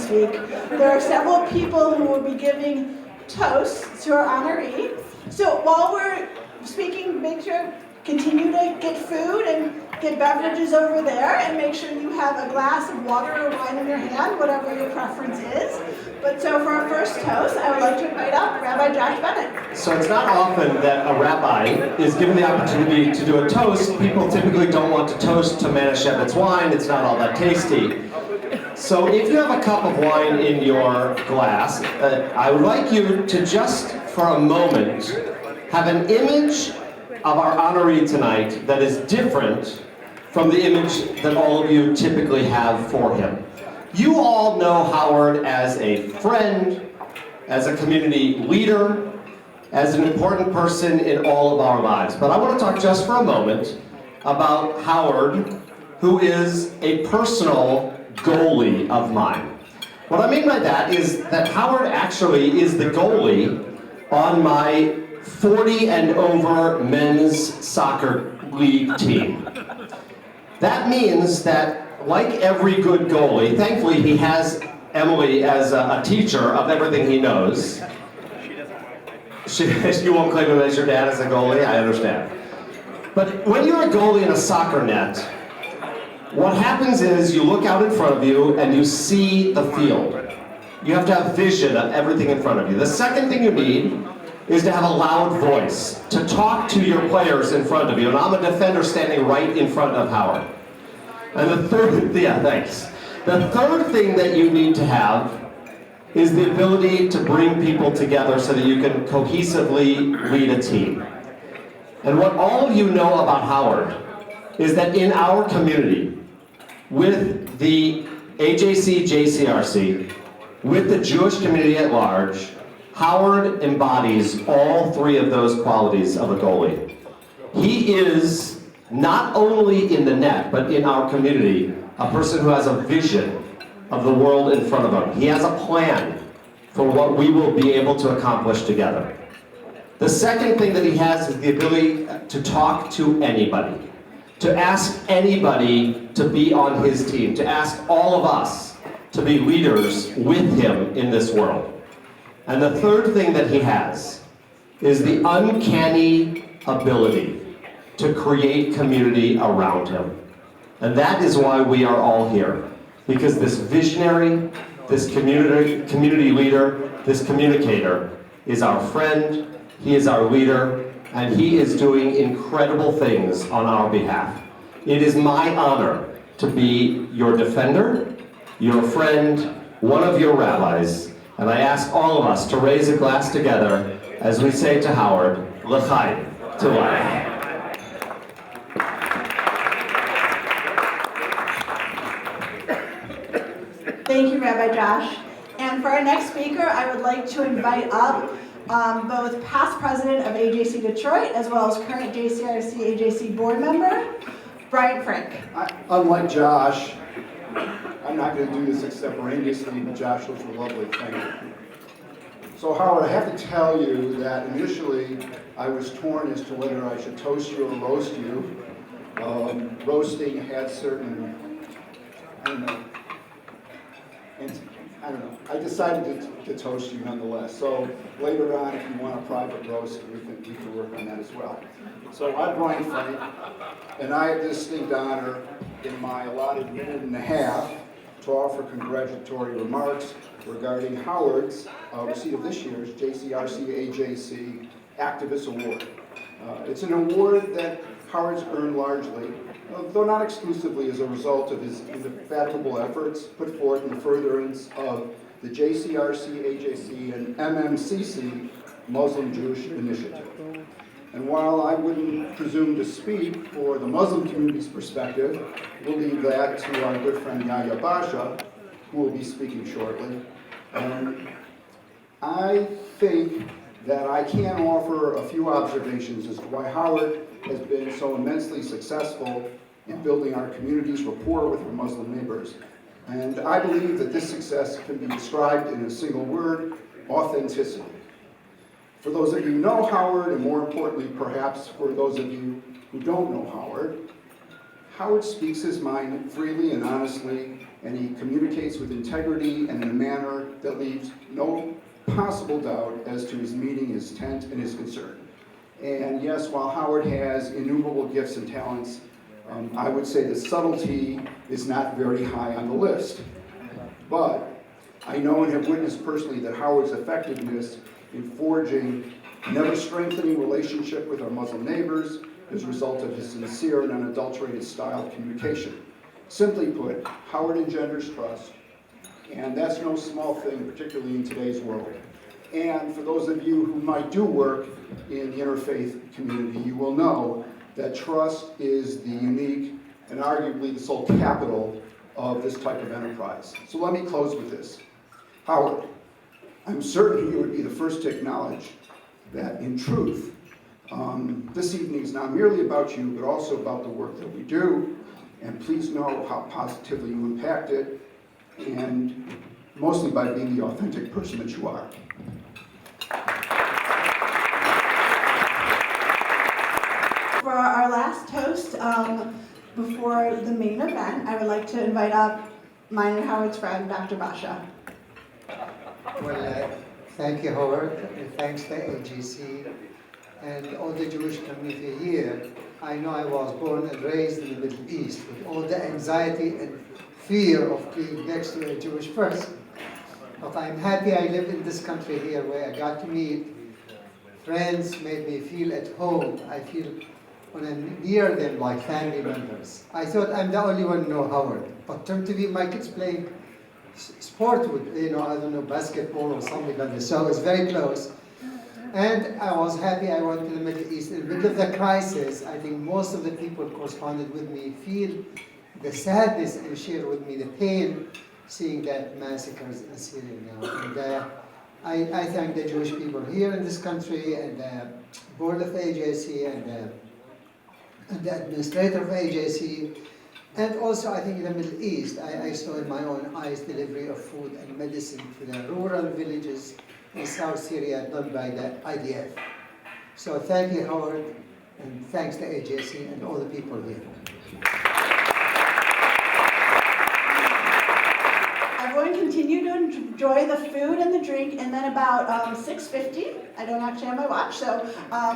this week. There are several people who will be giving toasts to our honoree. So while we're speaking, make sure continue to get food and get beverages over there, and make sure you have a glass of water or wine in your hand, whatever your preference is. But so for our first toast, I would like to invite up Rabbi Josh Bennett. So it's not often that a rabbi is given the opportunity to do a toast. People typically don't want to toast to Manischewitz wine. It's not all that tasty. So if you have a cup of wine in your glass, I would like you to just for a moment have an image of our honoree tonight that is different from the image that all of you typically have for him. You all know Howard as a friend, as a community leader, as an important person in all of our lives. But I want to talk just for a moment about Howard, who is a personal goalie of mine. What I mean by that is that Howard actually is the goalie on my 40 and over men's soccer league team. That means that, like every good goalie, thankfully he has Emily as a teacher of everything he knows. You won't claim him as your dad as a goalie, I understand. But when you're a goalie in a soccer net, what happens is you look out in front of you and you see the field. You have to have vision of everything in front of you. The second thing you need is to have a loud voice, to talk to your players in front of you. And I'm a defender standing right in front of Howard. And the third, thanks. The third thing that you need to have is the ability to bring people together so that you can cohesively lead a team. And what all of you know about Howard is that in our community, with the AJC, JCRC, with the Jewish community at large, Howard embodies all three of those qualities of a goalie. He is, not only in the net, but in our community, a person who has a vision of the world in front of him. He has a plan for what we will be able to accomplish together. The second thing that he has is the ability to talk to anybody, to ask anybody to be on his team, to ask all of us to be leaders with him in this world. And the third thing that he has is the uncanny ability to create community around him. And that is why we are all here. Because this visionary, this community leader, this communicator is our friend, he is our leader, and he is doing incredible things on our behalf. It is my honor to be your defender, your friend, one of your rabbis, and I ask all of us to raise a glass together as we say to Howard, L'chaim, to life. Thank you, Rabbi Josh. And for our next speaker, I would like to invite up both past president of AJC Detroit as well as current JCRC AJC board member, Brian Frank. Unlike Josh, I'm not going to do this extemporaneously, but Josh, those were lovely. Thank you. So Howard, I have to tell you that initially I was torn as to whether I should toast you or roast you. Roasting had certain, I don't know, I decided to toast you nonetheless. So later on, if you want a private roast, we can work on that as well. So I'm Brian Frank, and I have the distinct honor in my allotted minute and a half to offer congratulatory remarks regarding Howard's receipt of this year's JCRC AJC Activist Award. It's an award that Howard's earned largely, though not exclusively, as a result of his indefatigable efforts put forth in the furtherance of the JCRC, AJC, and MMCC Muslim Jewish Initiative. And while I wouldn't presume to speak for the Muslim community's perspective, we'll leave that to our good friend Yahya Basha, who will be speaking shortly. I think that I can offer a few observations as to why Howard has been so immensely successful in building our community's rapport with our Muslim neighbors. And I believe that this success can be described in a single word: authenticity. For those of you who know Howard, and more importantly perhaps for those of you who don't know Howard, Howard speaks his mind freely and honestly and he communicates with integrity and in a manner that leaves no possible doubt as to his meeting his intent and his concern. And yes, while Howard has innumerable gifts and talents, I would say the subtlety is not very high on the list. But I know and have witnessed personally that Howard's effectiveness in forging an ever-strengthening relationship with our Muslim neighbors as a result of his sincere and unadulterated style of communication. Simply put, Howard engenders trust, and that's no small thing, particularly in today's world. And for those of you who might do work in the interfaith community, you will know that trust is the unique and arguably the sole capital of this type of enterprise. So let me close with this. Howard, I'm certain you would be the first to acknowledge that in truth, this evening is not merely about you, but also about the work that we do. And please know how positively you impact it, and mostly by being the authentic person that you are. For our last toast, before the main event, I would like to invite up mine and Howard's friend, Dr. Basha. Well, thank you, Howard, and thanks to AGC and all the Jewish community here. I know I was born and raised in the Middle East with all the anxiety and fear of being next to a Jewish person. But I'm happy I live in this country here where I got to meet friends, made me feel at home. I feel when I'm near them like family members. I thought I'm the only one who know Howard, but turned to be my kids playing sport with, I don't know, basketball or something like this. So it's very close. And I was happy I went to the Middle East. In the middle of the crisis, I think most of the people corresponded with me feel the sadness and share with me the pain seeing that massacres in Syria now. And I thank the Jewish people here in this country and the board of AJC and the administrator of AJC. And also, I think in the Middle East, I saw in my own eyes delivery of food and medicine to the rural villages in South Syria done by the IDF. So thank you, Howard, and thanks to AJC and all the people here. Everyone continue to enjoy the food and the drink, and then about 6:50, I don't actually have my watch, so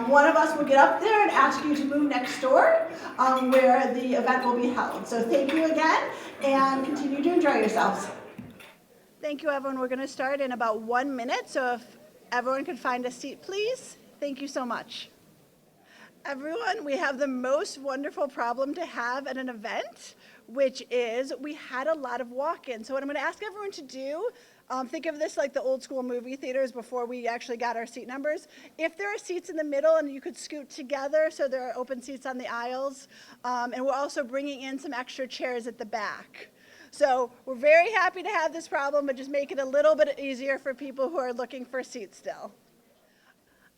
one of us will get up there and ask you to move next door where the event will be held. So thank you again, and continue to enjoy yourselves. Thank you, everyone. We're going to start in about 1 minute, so if everyone could find a seat, please. Thank you so much. Everyone, we have the most wonderful problem to have at an event, which is we had a lot of walk-ins. So what I'm going to ask everyone to do, think of this like the old school movie theaters before we actually got our seat numbers. If there are seats in the middle and you could scoot together so there are open seats on the aisles, and we're also bringing in some extra chairs at the back. So we're very happy to have this problem, but just make it a little bit easier for people who are looking for seats still.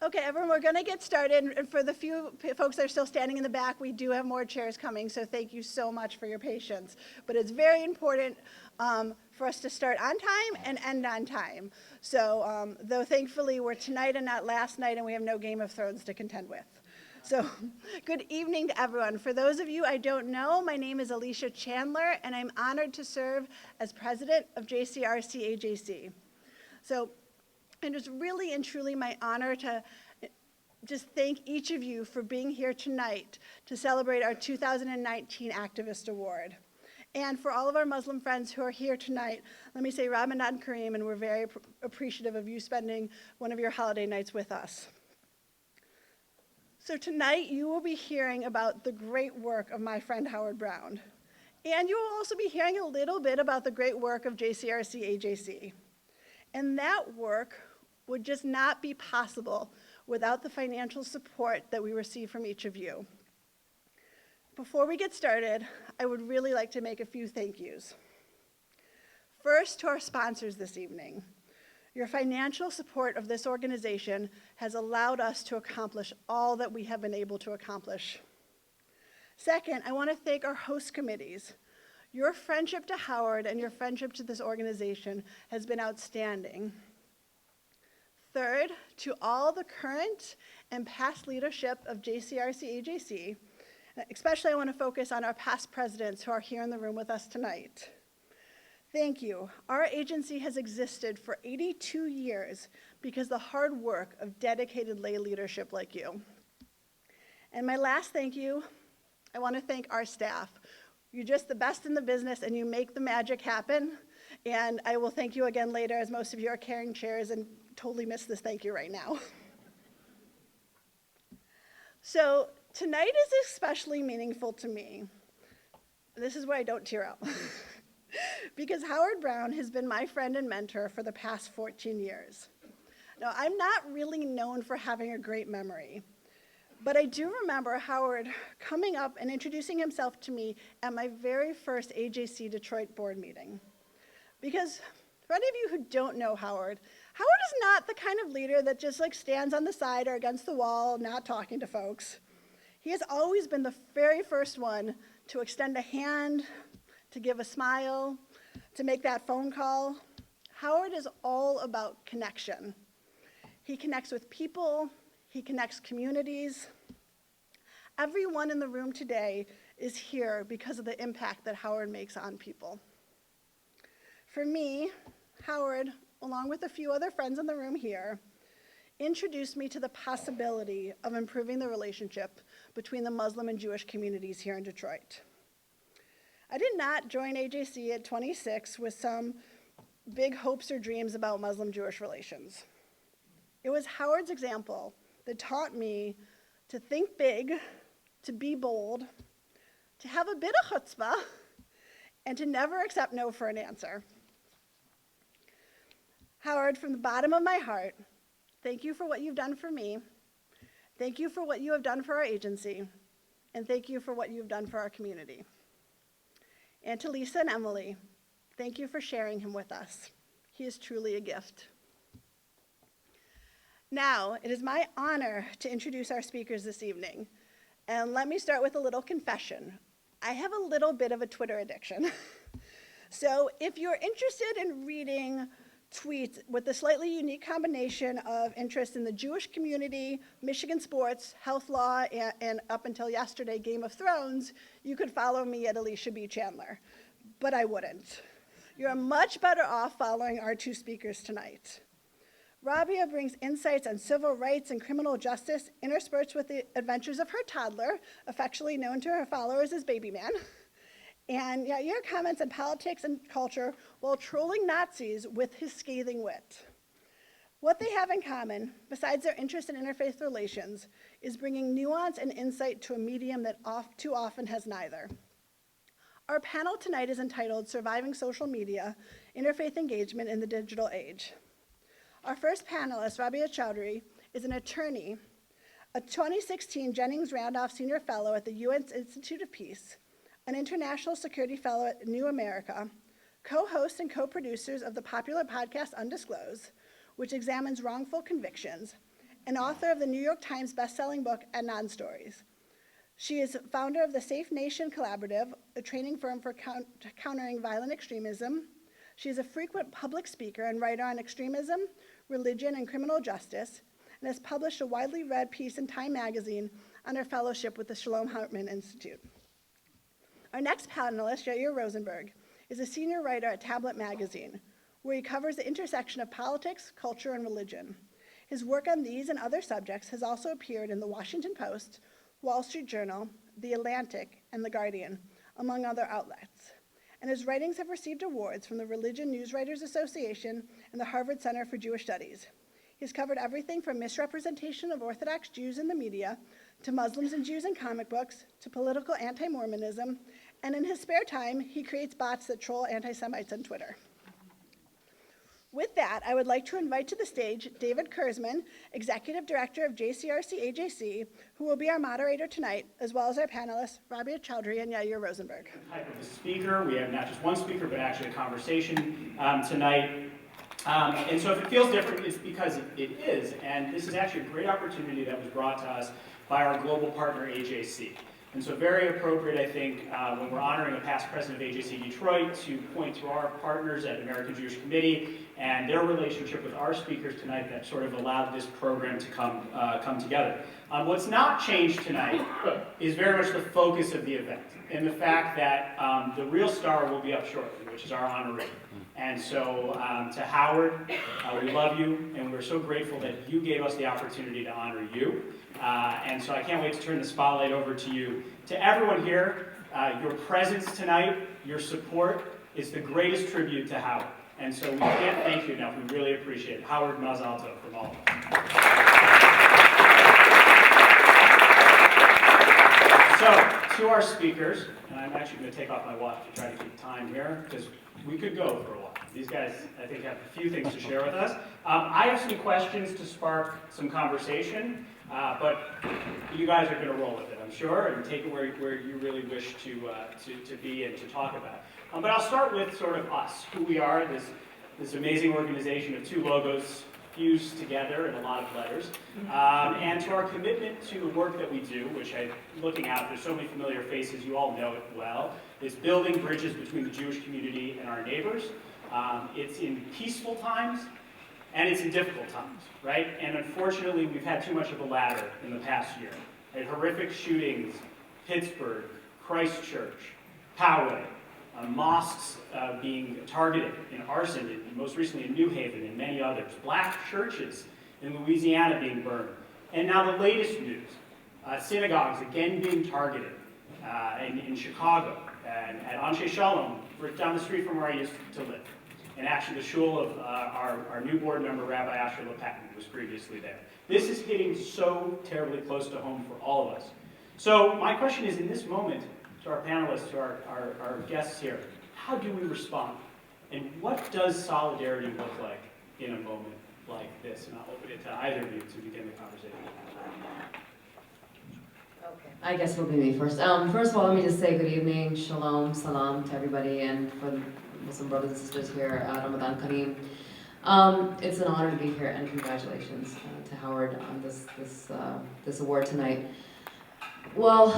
Okay, everyone, we're going to get started. And for the few folks that are still standing in the back, we do have more chairs coming, so thank you so much for your patience. But it's very important for us to start on time and end on time. So, though thankfully we're tonight and not last night, and we have no Game of Thrones to contend with. So, good evening to everyone. For those of you I don't know, my name is Alicia Chandler, and I'm honored to serve as president of JCRC AJC. So, it is really and truly my honor to just thank each of you for being here tonight to celebrate our 2019 Activist Award. And for all of our Muslim friends who are here tonight, let me say Ramadan Kareem, and we're very appreciative of you spending one of your holiday nights with us. So tonight you will be hearing about the great work of my friend Howard Brown. And you will also be hearing a little bit about the great work of JCRC AJC. And that work would just not be possible without the financial support that we receive from each of you. Before we get started, I would really like to make a few thank yous. First, to our sponsors this evening. Your financial support of this organization has allowed us to accomplish all that we have been able to accomplish. Second, I want to thank our host committees. Your friendship to Howard and your friendship to this organization has been outstanding. Third, to all the current and past leadership of JCRC AJC, especially I want to focus on our past presidents who are here in the room with us tonight. Thank you. Our agency has existed for 82 years because of the hard work of dedicated lay leadership like you. And my last thank you, I want to thank our staff. You're just the best in the business and you make the magic happen. And I will thank you again later, as most of you are carrying chairs and totally miss this thank you right now. So tonight is especially meaningful to me. This is where I don't tear up. Because Howard Brown has been my friend and mentor for the past 14 years. Now, I'm not really known for having a great memory, but I do remember Howard coming up and introducing himself to me at my very first AJC Detroit board meeting. Because for any of you who don't know Howard is not the kind of leader that just like stands on the side or against the wall, not talking to folks. He has always been the very first one to extend a hand, to give a smile, to make that phone call. Howard is all about connection. He connects with people, he connects communities. Everyone in the room today is here because of the impact that Howard makes on people. For me, Howard, along with a few other friends in the room here, introduced me to the possibility of improving the relationship between the Muslim and Jewish communities here in Detroit. I did not join AJC at 26 with some big hopes or dreams about Muslim-Jewish relations. It was Howard's example that taught me to think big, to be bold, to have a bit of chutzpah, and to never accept no for an answer. Howard, from the bottom of my heart, thank you for what you've done for me. Thank you for what you have done for our agency. And thank you for what you've done for our community. And to Lisa and Emily, thank you for sharing him with us. He is truly a gift. Now, it is my honor to introduce our speakers this evening. And let me start with a little confession. I have a little bit of a Twitter addiction. So if you're interested in reading tweets with a slightly unique combination of interest in the Jewish community, Michigan sports, health law, and up until yesterday, Game of Thrones, you could follow me at Alicia B. Chandler, but I wouldn't. You're much better off following our two speakers tonight. Rabia brings insights on civil rights and criminal justice interspersed with the adventures of her toddler, affectionately known to her followers as Baby Man. And your comments on politics and culture while trolling Nazis with his scathing wit. What they have in common, besides their interest in interfaith relations, is bringing nuance and insight to a medium that too often has neither. Our panel tonight is entitled Surviving Social Media, Interfaith Engagement in the Digital Age. Our first panelist, Rabia Chowdhury, is an attorney, a 2016 Jennings Randolph Senior Fellow at the UN Institute of Peace, an International Security Fellow at New America, co-host and co-producers of the popular podcast Undisclosed, which examines wrongful convictions, and author of the New York Times bestselling book Adnan Stories. She is founder of the Safe Nation Collaborative, a training firm for countering violent extremism. She is a frequent public speaker and writer on extremism, religion, and criminal justice, and has published a widely read piece in Time magazine on her fellowship with the Shalom Hartman Institute. Our next panelist, Yair Rosenberg, is a senior writer at Tablet Magazine, where he covers the intersection of politics, culture, and religion. His work on these and other subjects has also appeared in The Washington Post, Wall Street Journal, The Atlantic, and The Guardian, among other outlets. And his writings have received awards from the Religion News Writers Association and the Harvard Center for Jewish Studies. He's covered everything from misrepresentation of Orthodox Jews in the media, to Muslims and Jews in comic books, to political anti-Mormonism, and in his spare time, he creates bots that troll anti-Semites on Twitter. With that, I would like to invite to the stage David Kurzman, Executive Director of JCRC AJC, who will be our moderator tonight, as well as our panelists, Rabia Chowdhury and Yair Rosenberg. Type of a speaker. We have not just one speaker, but actually a conversation tonight. And so if it feels different, it's because it is. And this is actually a great opportunity that was brought to us by our global partner, AJC. And so very appropriate, I think, when we're honoring a past president of AJC Detroit to point to our partners at American Jewish Committee and their relationship with our speakers tonight that sort of allowed this program to come together. What's not changed tonight is very much the focus of the event, and the fact that the real star will be up shortly, which is our honoree. And so to Howard, we love you, and we're so grateful that you gave us the opportunity to honor you. And so I can't wait to turn the spotlight over to you. To everyone here, your presence tonight, your support is the greatest tribute to Howard. And so we can't thank you enough. We really appreciate it. Howard Mazalto from all of us. So, to our speakers, and I'm actually going to take off my watch to try to keep time here, because we could go for a while. These guys, I think, have a few things to share with us. I have some questions to spark some conversation, but you guys are going to roll with it, I'm sure, and take it where you really wish to be and to talk about. But I'll start with sort of us, who we are, this amazing organization of two logos fused together in a lot of letters, and to our commitment to the work that we do, which I'm looking out, there's so many familiar faces, you all know it well, is building bridges between the Jewish community and our neighbors. It's in peaceful times, and it's in difficult times, right? And unfortunately, we've had too much of the latter in the past year. Right? Horrific shootings, Pittsburgh, Christchurch, Poway, mosques being targeted in arson, and most recently in New Haven and many others, black churches in Louisiana being burned, and now the latest news, synagogues again being targeted in Chicago, and at Anshe Shalom, right down the street from where I used to live, and actually the shul of our new board member, Rabbi Asher Lepatin, who was previously there. This is hitting so terribly close to home for all of us. So my question is, in this moment, to our panelists, to our guests here, how do we respond? And what does solidarity look like in a moment like this? And I'll open it to either of you to begin the conversation. Okay, I guess it'll be me first. First of all, let me just say good evening, shalom, salam to everybody, and for the Muslim brothers and sisters here, Ramadan Kareem. It's an honor to be here, and congratulations to Howard on this award tonight. Well,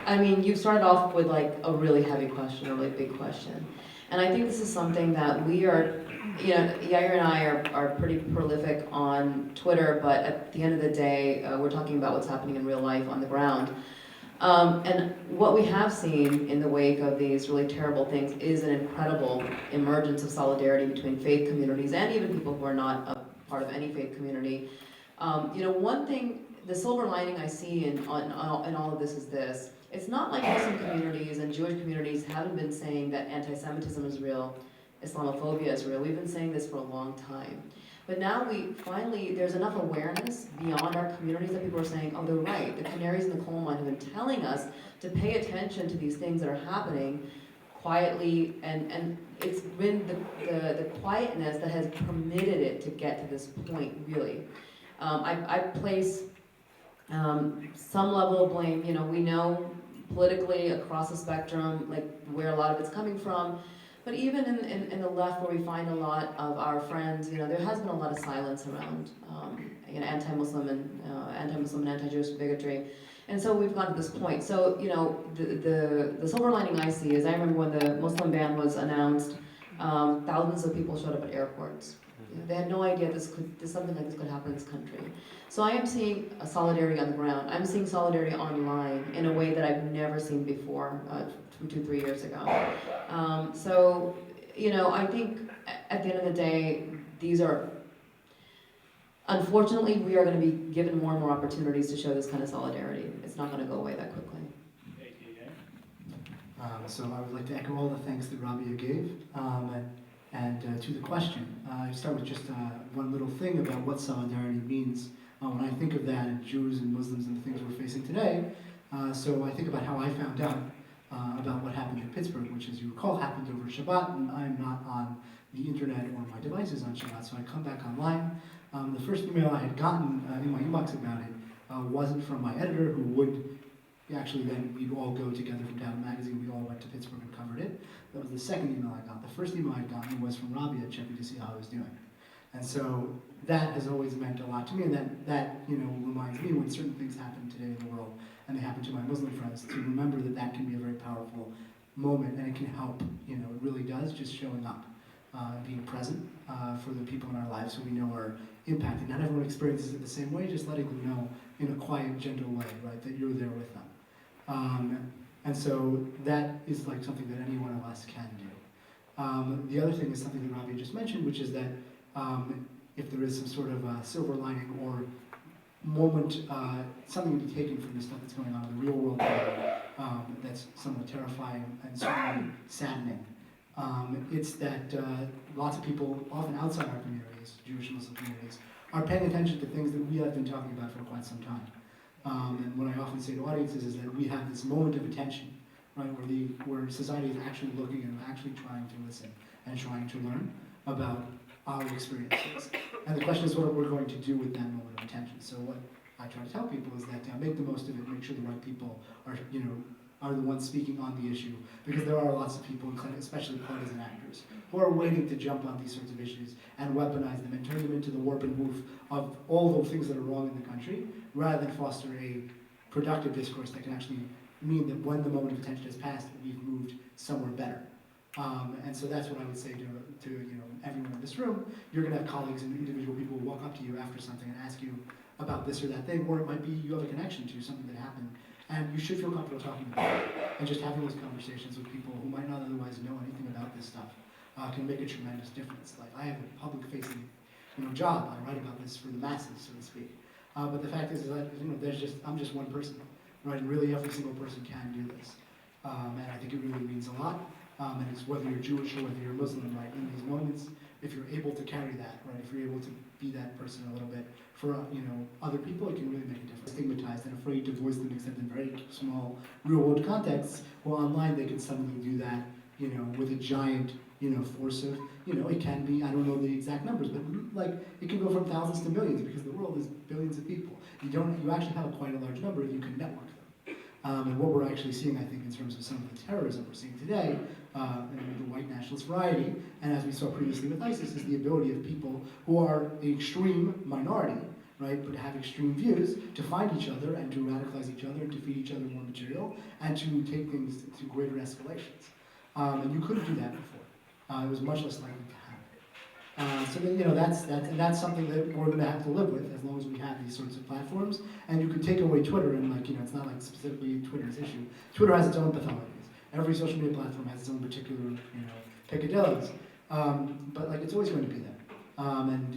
I mean, you started off with like a really heavy question, a really big question. And I think this is something that we are, you know, Yair and I are pretty prolific on Twitter, but at the end of the day, we're talking about what's happening in real life on the ground. And what we have seen in the wake of these really terrible things is an incredible emergence of solidarity between faith communities and even people who are not a part of any faith community. You know, one thing, the silver lining I see in all of this is this. It's not like Muslim communities and Jewish communities haven't been saying that anti-Semitism is real, Islamophobia is real. We've been saying this for a long time. But now there's enough awareness beyond our communities that people are saying, oh, they're right. The canaries in the coal mine have been telling us to pay attention to these things that are happening quietly, and it's been the quietness that has permitted it to get to this point, really. I place some level of blame. You know, we know politically across the spectrum, like where a lot of it's coming from. But even in the left, where we find a lot of our friends, you know, there has been a lot of silence around, you know, anti-Muslim and anti-Jewish bigotry, and so we've gotten to this point. So, you know, the silver lining I see is I remember when the Muslim ban was announced, thousands of people showed up at airports. They had no idea something like this could happen in this country. So I am seeing a solidarity on the ground. I'm seeing solidarity online in a way that I've never seen before, 2-3 years ago. So, you know, I think at the end of the day, these are, unfortunately, we are going to be given more and more opportunities to show this kind of solidarity. It's not going to go away that quickly. So I would like to echo all the thanks that Rabia gave. And to the question, I start with just one little thing about what solidarity means. When I think of that, and Jews and Muslims and the things we're facing today, so I think about how I found out about what happened in Pittsburgh, which, as you recall, happened over Shabbat, and I'm not on the internet or my devices on Shabbat, so I come back online. The first email I had gotten in my inbox about it wasn't from my editor, who would actually then we'd all go together from Down Magazine. We all went to Pittsburgh and covered it. That was the second email I got. The first email I'd gotten was from Rabia checking to see how I was doing. And so that has always meant a lot to me, and that you know, reminds me when certain things happen today in the world, and they happen to my Muslim friends, to remember that that can be a very powerful moment, and it can help. You know, it really does, just showing up. being present for the people in our lives who we know are impacted. Not everyone experiences it the same way, just letting them know in a quiet, gentle way, right, that you're there with them. And so that is like something that any one of us can do. The other thing is something that Robbie just mentioned, which is that if there is some sort of silver lining or moment, something to be taken from the stuff that's going on in the real world today, that's somewhat terrifying and certainly saddening. It's that lots of people, often outside our communities, Jewish and Muslim communities, are paying attention to things that we have been talking about for quite some time. And what I often say to audiences is that we have this moment of attention, right, where society is actually looking and actually trying to listen and trying to learn about our experiences. And the question is what we're going to do with that moment of attention. So what I try to tell people is that make the most of it, make sure the right people are, are the ones speaking on the issue, because there are lots of people, especially partisan actors, who are waiting to jump on these sorts of issues and weaponize them and turn them into the warp and woof of all the things that are wrong in the country, rather than foster a productive discourse that can actually mean that when the moment of attention has passed, we've moved somewhere better. And so that's what I would say to everyone in this room. You're going to have colleagues and individual people who walk up to you after something and ask you about this or that thing, or it might be you have a connection to something that happened, and you should feel comfortable talking about it. And just having those conversations with people who might not otherwise know anything about this stuff can make a tremendous difference. Like, I have a public-facing job. I write about this for the masses, so to speak. But the fact is that I'm just one person, right? And really, every single person can do this, and I think it really means a lot. And it's whether you're Jewish or whether you're Muslim, right? In these moments, if you're able to carry that, right? If you're able to be that person a little bit for other people, it can really make a difference. Stigmatized and afraid to voice them except in very small real-world contexts. Well, online they can suddenly do that, with a giant, force of, it can be, I don't know the exact numbers, but like it can go from thousands to millions because the world is billions of people. You actually have quite a large number if you can network them. And what we're actually seeing, I think, in terms of some of the terrorism we're seeing today, in the white nationalist variety, and as we saw previously with ISIS, is the ability of people who are the extreme minority, right, but have extreme views, to find each other and to radicalize each other and to feed each other more material and to take things to greater escalations. And you couldn't do that before. It was much less likely to happen. So then, that's something that we're going to have to live with as long as we have these sorts of platforms. And you could take away Twitter and it's not like specifically Twitter's issue. Twitter has its own pathologies. Every social media platform has its own particular, picadillos. But it's always going to be there. And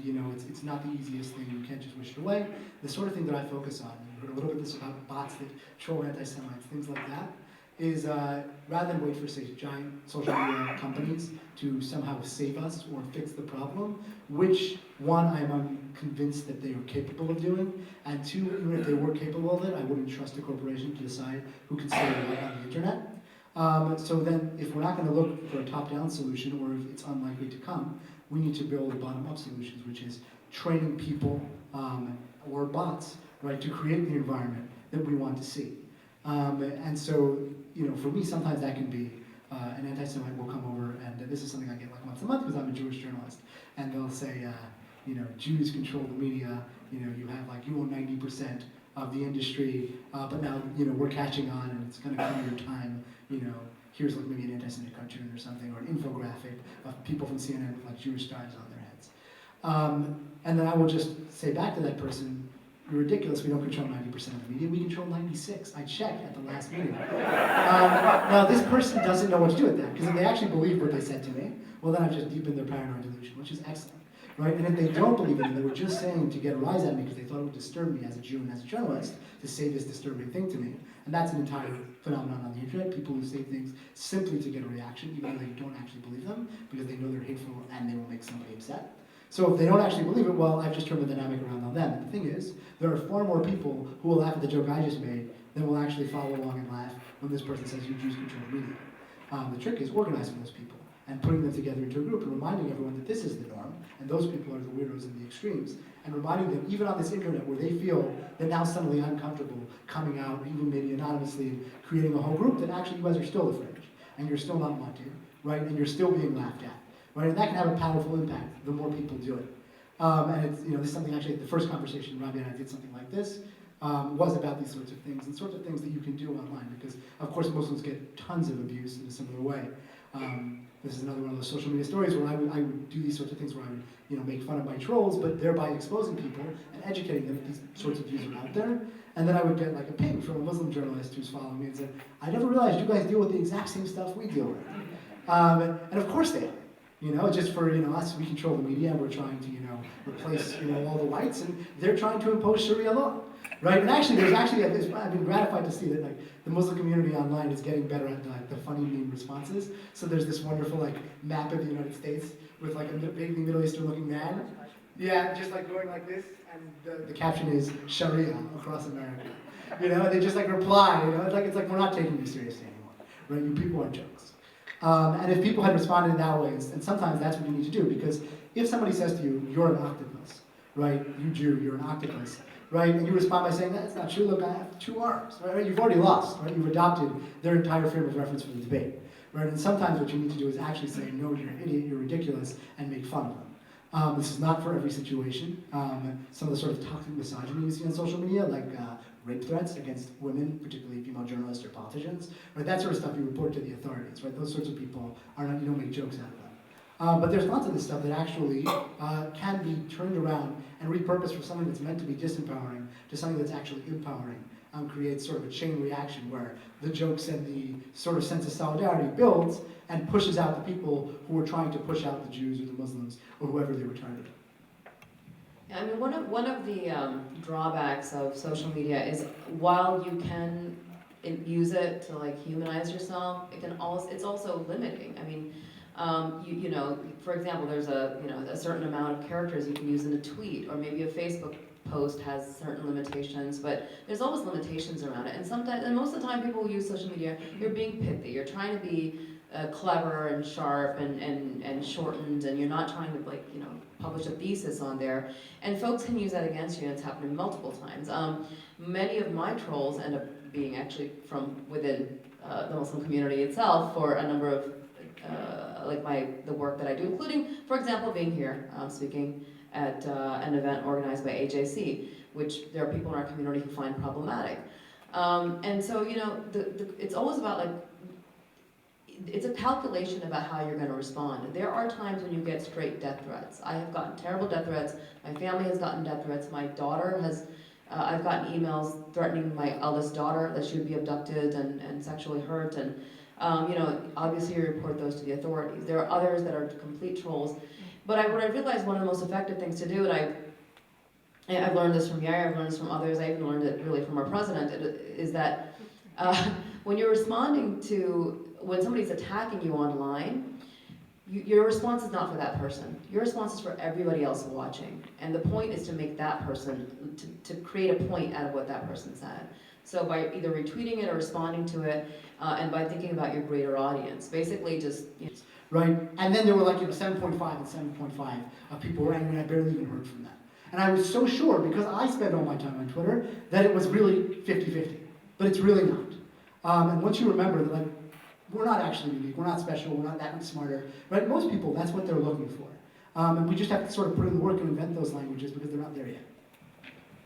it's not the easiest thing. You can't just wish it away. The sort of thing that I focus on, and you heard a little bit this about bots that troll anti-Semites, things like that, is rather than wait for, say, giant social media companies to somehow save us or fix the problem, which, one, I'm convinced that they are capable of doing, and two, even if they were capable of it, I wouldn't trust a corporation to decide who can say what on the internet. So then, if we're not going to look for a top-down solution, or if it's unlikely to come, we need to build bottom-up solutions, which is training people or bots, right, to create the environment that we want to see. And so, for me, sometimes that can be an anti-Semite will come over, and this is something I get like once a month because I'm a Jewish journalist, and they'll say, Jews control the media, you have you own 90% of the industry, but now, we're catching on and it's going to come your time, here's maybe an anti-Semitic cartoon or something, or an infographic of people from CNN with Jewish stars on their heads. And then I will just say back to that person, you're ridiculous, we don't control 90% of the media, we control 96. I checked at the last meeting. Now this person doesn't know what to do with that, because if they actually believe what they said to me, well then I've just deepened their paranoid delusion, which is excellent, right? And if they don't believe it, and they were just saying to get a rise out of me because they thought it would disturb me as a Jew and as a journalist, to say this disturbing thing to me, and that's an entire phenomenon on the internet, people who say things simply to get a reaction, even though they don't actually believe them, because they know they're hateful and they will make somebody upset. So if they don't actually believe it, well, I've just turned the dynamic around on them. And the thing is, there are far more people who will laugh at the joke I just made than will actually follow along and laugh when this person says you Jews control the media. The trick is organizing those people and putting them together into a group and reminding everyone that this is the norm, and those people are the weirdos and the extremes, and reminding them, even on this internet where they feel that now suddenly uncomfortable coming out, even maybe anonymously, creating a whole group, that actually you guys are still the fringe, and you're still not wanted, right, and you're still being laughed at. Right, and that can have a powerful impact the more people do it. And it's, this is something actually, the first conversation Robbie and I did something like this, was about these sorts of things, and sorts of things that you can do online, because of course Muslims get tons of abuse in a similar way. This is another one of those social media stories where I would do these sorts of things where I would, make fun of my trolls, but thereby exposing people and educating them that these sorts of views are out there. And then I would get like a ping from a Muslim journalist who's following me and said, I never realized you guys deal with the exact same stuff we deal with. And of course they are. Just for us, we control the media, and we're trying to replace all the whites, and they're trying to impose Sharia law, right? And actually, I've been gratified to see that the Muslim community online is getting better at the funny meme responses. So there's this wonderful map of the United States with a vaguely Middle Eastern looking man, just going like this, and the caption is Sharia across America. And they just reply. It's like we're not taking you seriously anymore, right? You people are jokes. And if people had responded in that way, and sometimes that's what you need to do, because if somebody says to you, you're an octopus, right? You Jew, you're an octopus, right? And you respond by saying, that's not true, look, I have 2 arms, right? You've already lost, right? You've adopted their entire frame of reference for the debate, right? And sometimes what you need to do is actually say, no, you're an idiot, you're ridiculous, and make fun of them. This is not for every situation. Some of the sort of toxic misogyny you see on social media, like rape threats against women, particularly female journalists or politicians, right? That sort of stuff you report to the authorities, right? Those sorts of people are not, you don't make jokes out of them. But there's lots of this stuff that actually can be turned around and repurposed for something that's meant to be disempowering to something that's actually empowering. Creates sort of a chain reaction where the jokes and the sort of sense of solidarity builds and pushes out the people who are trying to push out the Jews or the Muslims or whoever they were targeting. Yeah, I mean, one of the drawbacks of social media is while you can use it to humanize yourself, it's also limiting. I mean, for example, there's a certain amount of characters you can use in a tweet, or maybe a Facebook post has certain limitations, but there's always limitations around it. And most of the time people who use social media, you're being pithy, you're trying to be clever and sharp and shortened, and you're not trying to publish a thesis on there. And folks can use that against you, and it's happened multiple times. Many of my trolls end up being actually from within the Muslim community itself for a number of the work that I do, including, for example, being here speaking at an event organized by AJC, which there are people in our community who find problematic. And so, it's always about it's a calculation about how you're going to respond. There are times when you get straight death threats. I have gotten terrible death threats. My family has gotten death threats. My daughter has, I've gotten emails threatening my eldest daughter that she would be abducted and sexually hurt. And, obviously you report those to the authorities. There are others that are complete trolls. But what I realized one of the most effective things to do, and I've learned this from Yair, I've learned this from others, I even learned it really from our president, is that when you're responding when somebody's attacking you online, your response is not for that person. Your response is for everybody else watching. And the point is to make that person, to create a point out of what that person said. So by either retweeting it or responding to it, and by thinking about your greater audience. Basically just, Right? And then there were 7.5 and 7.5 of people who were angry, and I barely even heard from them. And I was so sure, because I spend all my time on Twitter, that it was really 50-50. But it's really not. And once you remember that we're not actually unique, we're not special, we're not that much smarter, right? Most people, that's what they're looking for. And we just have to sort of put in the work and invent those languages because they're not there yet.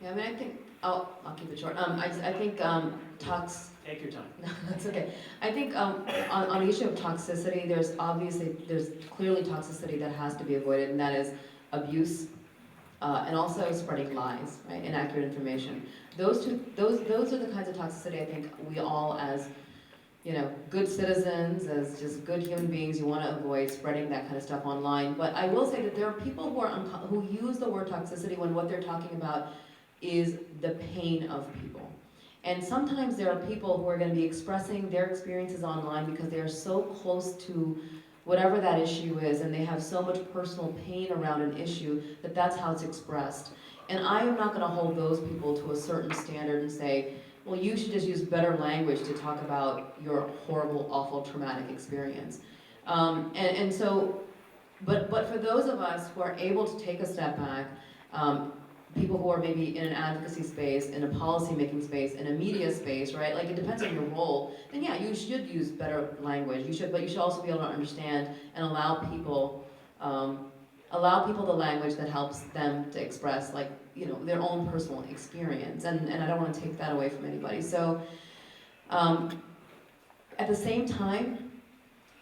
Yeah, I mean, I think, I'll keep it short. I think Take your time. No, that's okay. I think on the issue of toxicity, there's clearly toxicity that has to be avoided, and that is abuse, and also spreading lies, right? Inaccurate information. Those are the kinds of toxicity I think we all, as good citizens, as just good human beings, you want to avoid spreading that kind of stuff online. But I will say that there are people who use the word toxicity when what they're talking about is the pain of people. And sometimes there are people who are going to be expressing their experiences online because they are so close to whatever that issue is, and they have so much personal pain around an issue that that's how it's expressed. And I am not going to hold those people to a certain standard and say, well, you should just use better language to talk about your horrible, awful, traumatic experience. But for those of us who are able to take a step back, people who are maybe in an advocacy space, in a policy-making space, in a media space, right? It depends on your role. Then yeah, you should use better language. But you should also be able to understand and allow people the language that helps them to express, their own personal experience. And I don't want to take that away from anybody. So, at the same time,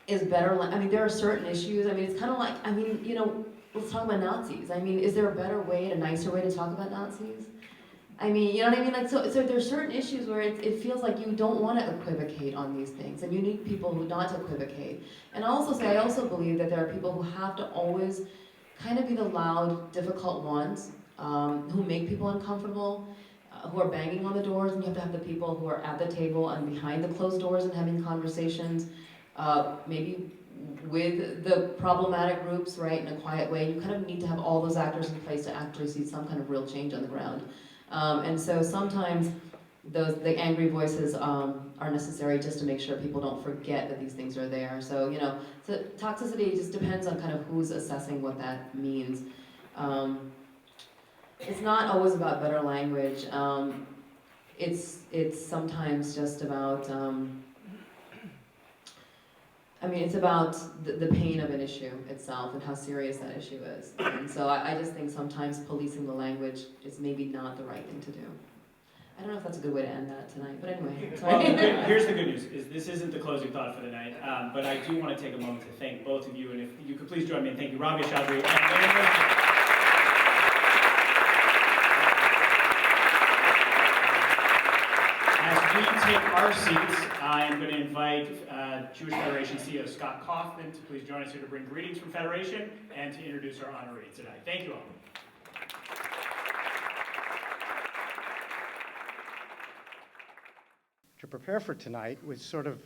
is better, I mean, there are certain issues, I mean, it's kind of like, I mean, you know, let's talk about Nazis. I mean, is there a better way, a nicer way to talk about Nazis? I mean, you know what I mean? Like, so there's certain issues where it feels like you don't want to equivocate on these things, and you need people who not to equivocate. And I also believe that there are people who have to always kind of be the loud, difficult ones, who make people uncomfortable, who are banging on the doors, and you have to have the people who are at the table and behind the closed doors and having conversations, maybe with the problematic groups, right, in a quiet way. You kind of need to have all those actors in place to actually see some kind of real change on the ground. And so sometimes the angry voices are necessary just to make sure people don't forget that these things are there. So, you know, so toxicity just depends on kind of who's assessing what that means. It's not always about better language. It's sometimes just about, I mean, it's about the pain of an issue itself and how serious that issue is. And so I just think sometimes policing the language is maybe not the right thing to do. I don't know if that's a good way to end that tonight, but anyway. Well, here's the good news, is this isn't the closing thought for the night, but I do want to take a moment to thank both of you, and if you could please join me in thanking Rabia Chaudhry and as we take our seats, I'm going to invite Jewish Federation CEO Scott Kaufman to please join us here to bring greetings from Federation and to introduce our honoree tonight. Thank you all. To prepare for tonight was sort of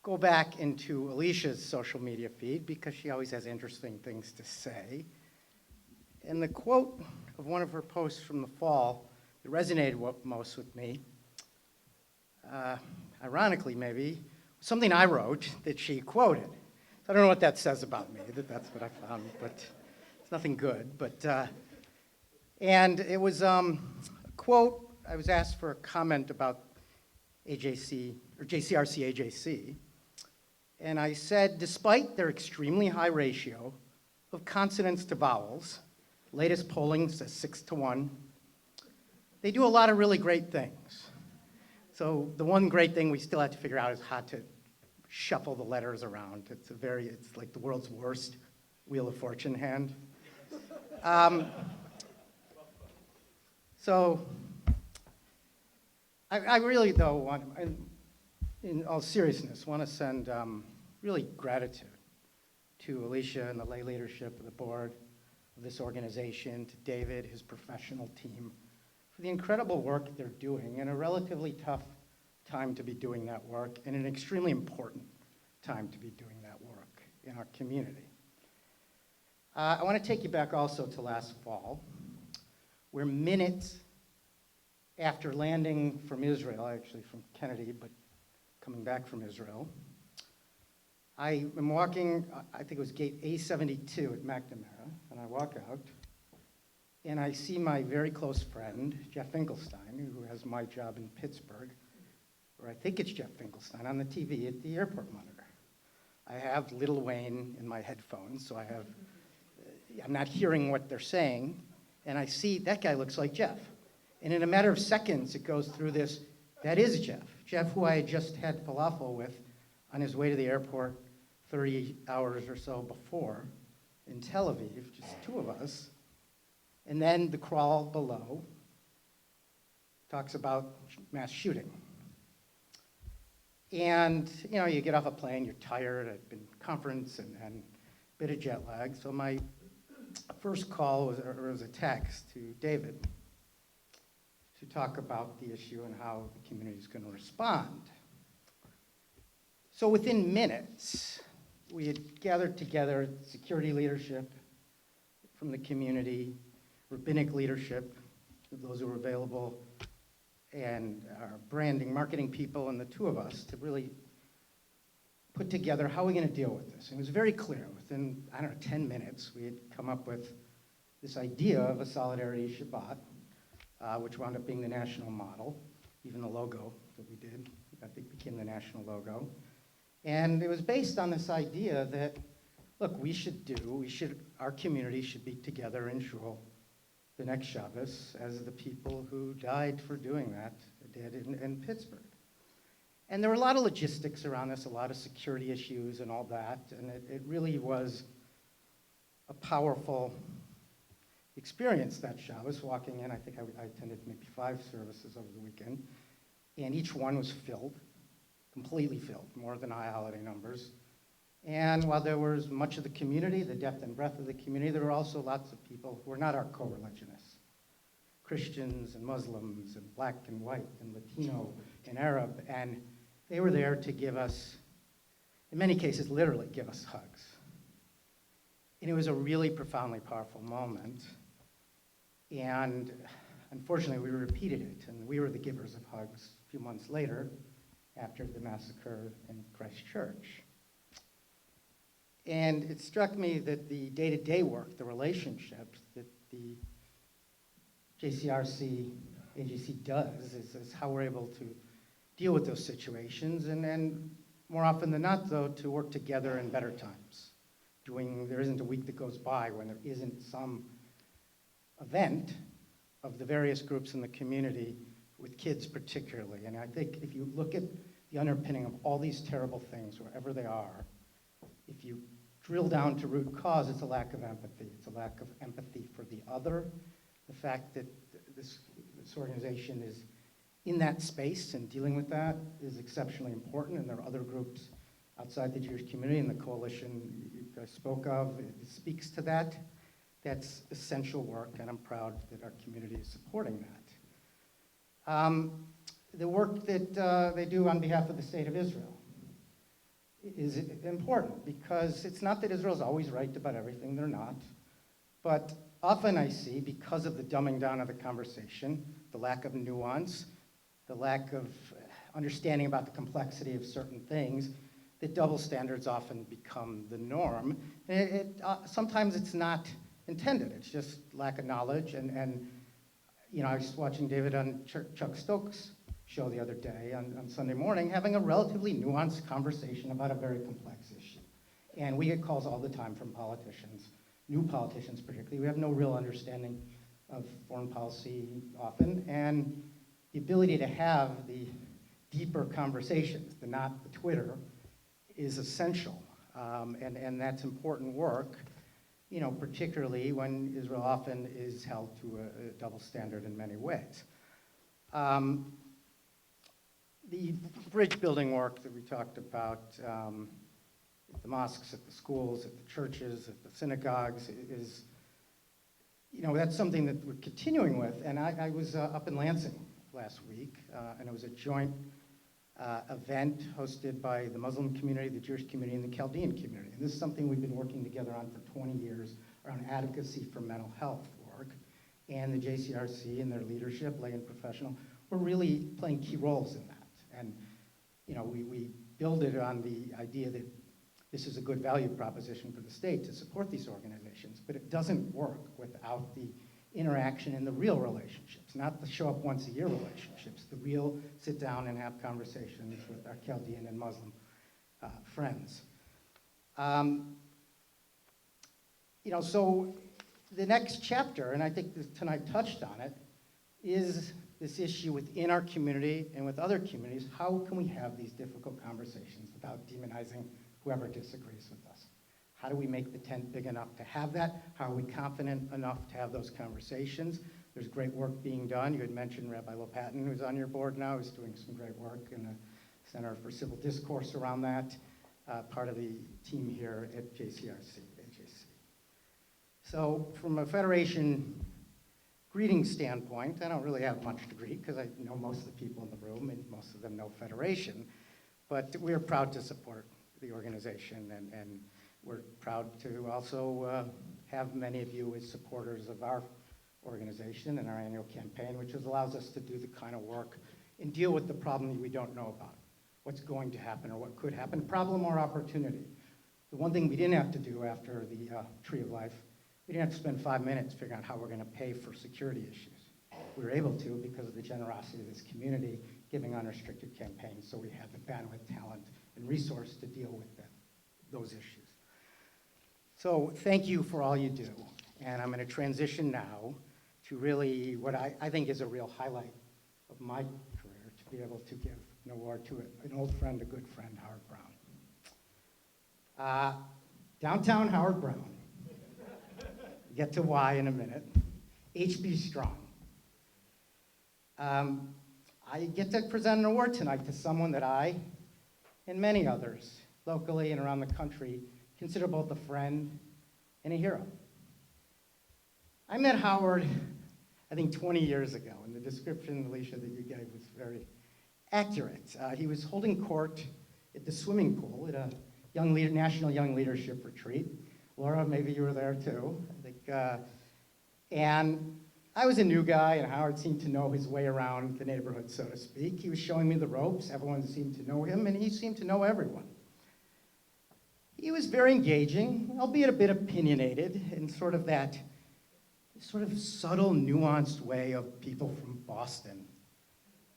go back into Alicia's social media feed because she always has interesting things to say. And the quote of one of her posts from the fall that resonated most with me, ironically maybe, something I wrote that she quoted. So I don't know what that says about me, that's what I found, but it's nothing good. But and it was a quote, I was asked for a comment about AJC, or JCRC AJC, and I said, despite their extremely high ratio of consonants to vowels, latest polling says 6-1, they do a lot of really great things. So the one great thing we still have to figure out is how to shuffle the letters around. It's like the world's worst Wheel of Fortune hand. So I really, though, want, in all seriousness, want to send really gratitude to Alicia and the lay leadership of the board of this organization, to David, his professional team, for the incredible work they're doing in a relatively tough time to be doing that work and an extremely important time to be doing that work in our community. I want to take you back also to last fall, where minutes after landing from Israel, actually from Kennedy, but coming back from Israel, I am walking, I think it was gate A72 at McNamara, and I walk out, and I see my very close friend, Jeff Finkelstein, who has my job in Pittsburgh, or I think it's Jeff Finkelstein, on the TV at the airport monitor. I have Lil Wayne in my headphones, so I'm not hearing what they're saying, and I see that guy looks like Jeff. And in a matter of seconds, it goes through this, that is Jeff. Jeff, who I had just had falafel with on his way to the airport 30 hours or so before in Tel Aviv, just two of us. And then the crawl below talks about mass shooting. And, you know, you get off a plane, you're tired, I've been conference and a bit of jet lag. So my first call was a text to David to talk about the issue and how the community is going to respond. So within minutes, we had gathered together security leadership from the community, rabbinic leadership, those who were available, and our branding, marketing people, and the two of us to really put together how are we going to deal with this. And it was very clear. Within, 10 minutes, we had come up with this idea of a Solidarity Shabbat, which wound up being the national model. Even the logo that we did, I think, became the national logo. And it was based on this idea that, look, our community should be together in shul the next Shabbos as the people who died for doing that did in Pittsburgh. And there were a lot of logistics around this, a lot of security issues and all that, and it really was a powerful experience that Shabbos, walking in. I think I attended maybe 5 services over the weekend, and each one was filled, completely filled, more than high holiday numbers. And while there was much of the community, the depth and breadth of the community, there were also lots of people who were not our co-religionists. Christians and Muslims and black and white and Latino and Arab, and they were there to give us, in many cases, literally give us hugs. And it was a really profoundly powerful moment. And unfortunately, we repeated it, and we were the givers of hugs a few months later after the massacre in Christchurch. And it struck me that the day-to-day work, the relationships that the JCRC, AGC does is how we're able to deal with those situations, and more often than not, though, to work together in better times. There isn't a week that goes by when there isn't some event of the various groups in the community, with kids particularly. And I think if you look at the underpinning of all these terrible things, wherever they are, if you drill down to root cause, it's a lack of empathy. It's a lack of empathy for the other. The fact that this organization is in that space and dealing with that is exceptionally important, and there are other groups outside the Jewish community, and the coalition you guys spoke of, it speaks to that. That's essential work, and I'm proud that our community is supporting that. The work that they do on behalf of the State of Israel is important, because it's not that Israel's always right about everything, they're not, but often I see, because of the dumbing down of the conversation, the lack of nuance, the lack of understanding about the complexity of certain things, that double standards often become the norm. And sometimes it's not intended, it's just lack of knowledge. And you know, I was watching David on Chuck Stokes' show the other day on Sunday morning, having a relatively nuanced conversation about a very complex issue. And we get calls all the time from politicians, new politicians particularly. We have no real understanding of foreign policy often, and the ability to have the deeper conversations, not the Twitter, is essential. And that's important work, you know, particularly when Israel often is held to a double standard in many ways. The bridge building work that we talked about at the mosques, at the schools, at the churches, at the synagogues is, you know, that's something that we're continuing with. And I was up in Lansing last week, and it was a joint event hosted by the Muslim community, the Jewish community, and the Chaldean community. And this is something we've been working together on for 20 years around advocacy for mental health work. And the JCRC and their leadership, lay and professional, were really playing key roles in that. And you know, we build it on the idea that this is a good value proposition for the state to support these organizations, but it doesn't work without the interaction in the real relationships, not the show up once a year relationships, the real sit down and have conversations with our Chaldean and Muslim friends. You know, so the next chapter, and I think tonight touched on it, is this issue within our community and with other communities. How can we have these difficult conversations without demonizing whoever disagrees with us? How do we make the tent big enough to have that? How are we confident enough to have those conversations? There's great work being done. You had mentioned Rabbi Lopatin, who's on your board now, is doing some great work in the Center for Civil Discourse around that, part of the team here at JCRC, AJC. So from a Federation greeting standpoint, I don't really have much to greet because I know most of the people in the room and most of them know Federation, but we're proud to support the organization, and we're proud to also have many of you as supporters of our organization and our annual campaign, which allows us to do the kind of work and deal with the problem that we don't know about, what's going to happen or what could happen, problem or opportunity. The one thing we didn't have to do after the Tree of Life, we didn't have to spend 5 minutes figuring out how we're going to pay for security issues. We were able to because of the generosity of this community giving unrestricted campaigns, so we had the bandwidth, talent, and resource to deal with those issues. So thank you for all you do, and I'm going to transition now to really what I think is a real highlight of my career, to be able to give an award to an old friend, a good friend, Howard Brown. Downtown Howard Brown. Get to why in a minute. HB Strong. I get to present an award tonight to someone that I and many others, locally and around the country, consider both a friend and a hero. I met Howard, I think 20 years ago, and the description, Alicia, that you gave was very accurate. He was holding court at the swimming pool at a National Young Leadership Retreat. Laura, maybe you were there too. I think, and I was a new guy, and Howard seemed to know his way around the neighborhood, so to speak. He was showing me the ropes. Everyone seemed to know him, and he seemed to know everyone. He was very engaging, albeit a bit opinionated, in sort of that subtle, nuanced way of people from Boston.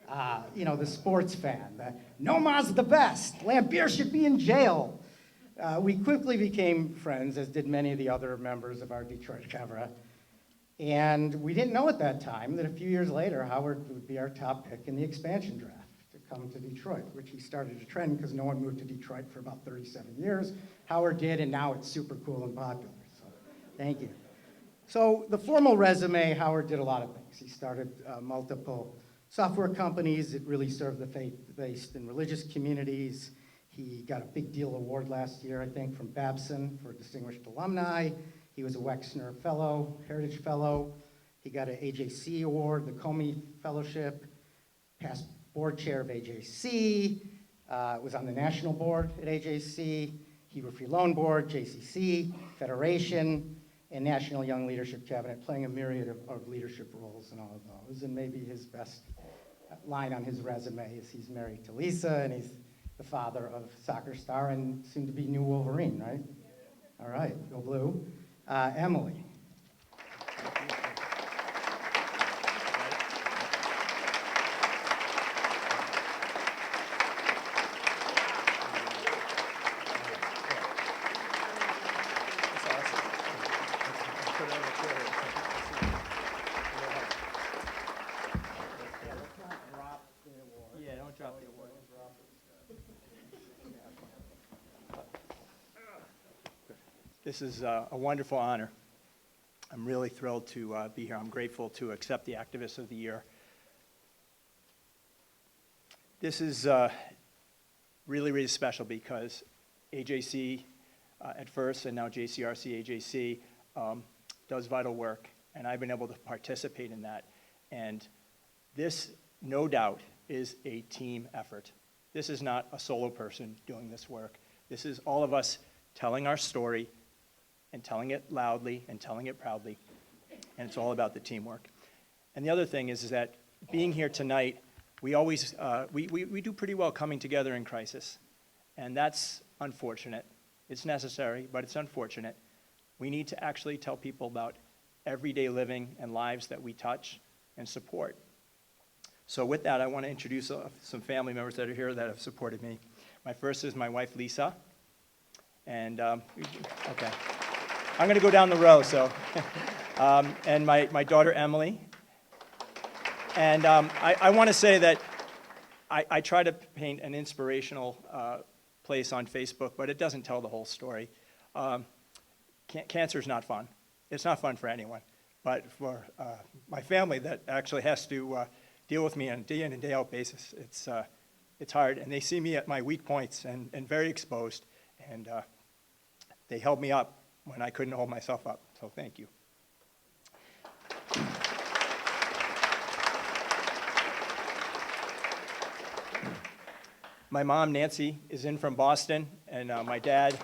The sports fan, Noma's the best, Lampier should be in jail. We quickly became friends, as did many of the other members of our Detroit Chevra. And we didn't know at that time that a few years later, Howard would be our top pick in the expansion draft to come to Detroit, which he started a trend because no one moved to Detroit for about 37 years. Howard did, and now it's super cool and popular. So thank you. So the formal resume, Howard did a lot of things. He started multiple software companies that really served the faith-based and religious communities. He got a big deal award last year, I think, from Babson for Distinguished Alumni. He was a Wexner Fellow, Heritage Fellow. He got an AJC award, the Comey Fellowship, past board chair of AJC, was on the national board at AJC, Hebrew Free Loan Board, JCC, Federation, and National Young Leadership Cabinet, playing a myriad of leadership roles in all of those. And maybe his best line on his resume is he's married to Lisa, and he's the father of soccer star and soon to be new Wolverine, right? All right, go blue. Emily. Yeah, don't drop the award. This is a wonderful honor. I'm really thrilled to be here. I'm grateful to accept the Activist of the Year. This is really, really special because AJC at first and now JCRC AJC does vital work, and I've been able to participate in that. And this, no doubt, is a team effort. This is not a solo person doing this work. This is all of us telling our story and telling it loudly and telling it proudly, and it's all about the teamwork. And the other thing is that being here tonight, we always, we do pretty well coming together in crisis, and that's unfortunate. It's necessary, but it's unfortunate. We need to actually tell people about everyday living and lives that we touch and support. So with that, I want to introduce some family members that are here that have supported me. My first is my wife, Lisa, and, okay. I'm going to go down the row, so. And my daughter, Emily. And I want to say that I try to paint an inspirational place on Facebook, but it doesn't tell the whole story. Cancer is not fun. It's not fun for anyone. But for my family that actually has to deal with me on a day in and day out basis, it's hard. And they see me at my weak points and very exposed. And they held me up when I couldn't hold myself up. So thank you. My mom, Nancy, is in from Boston, and my dad,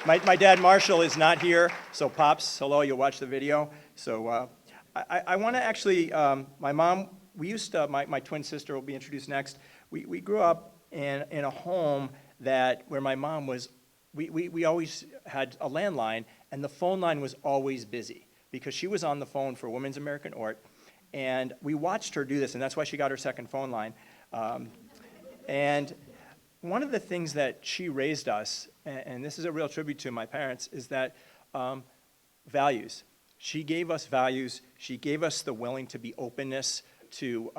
my dad, Marshall, is not here. So Pops, hello, you'll watch the video. So I want to actually, my mom, we used to, my twin sister will be introduced next. We grew up in a home where my mom was, we always had a landline, and the phone line was always busy because she was on the phone for Women's American Art, and we watched her do this, and that's why she got her second phone line. And one of the things that she raised us, and this is a real tribute to my parents, is that values. She gave us values. She gave us the willing to be openness to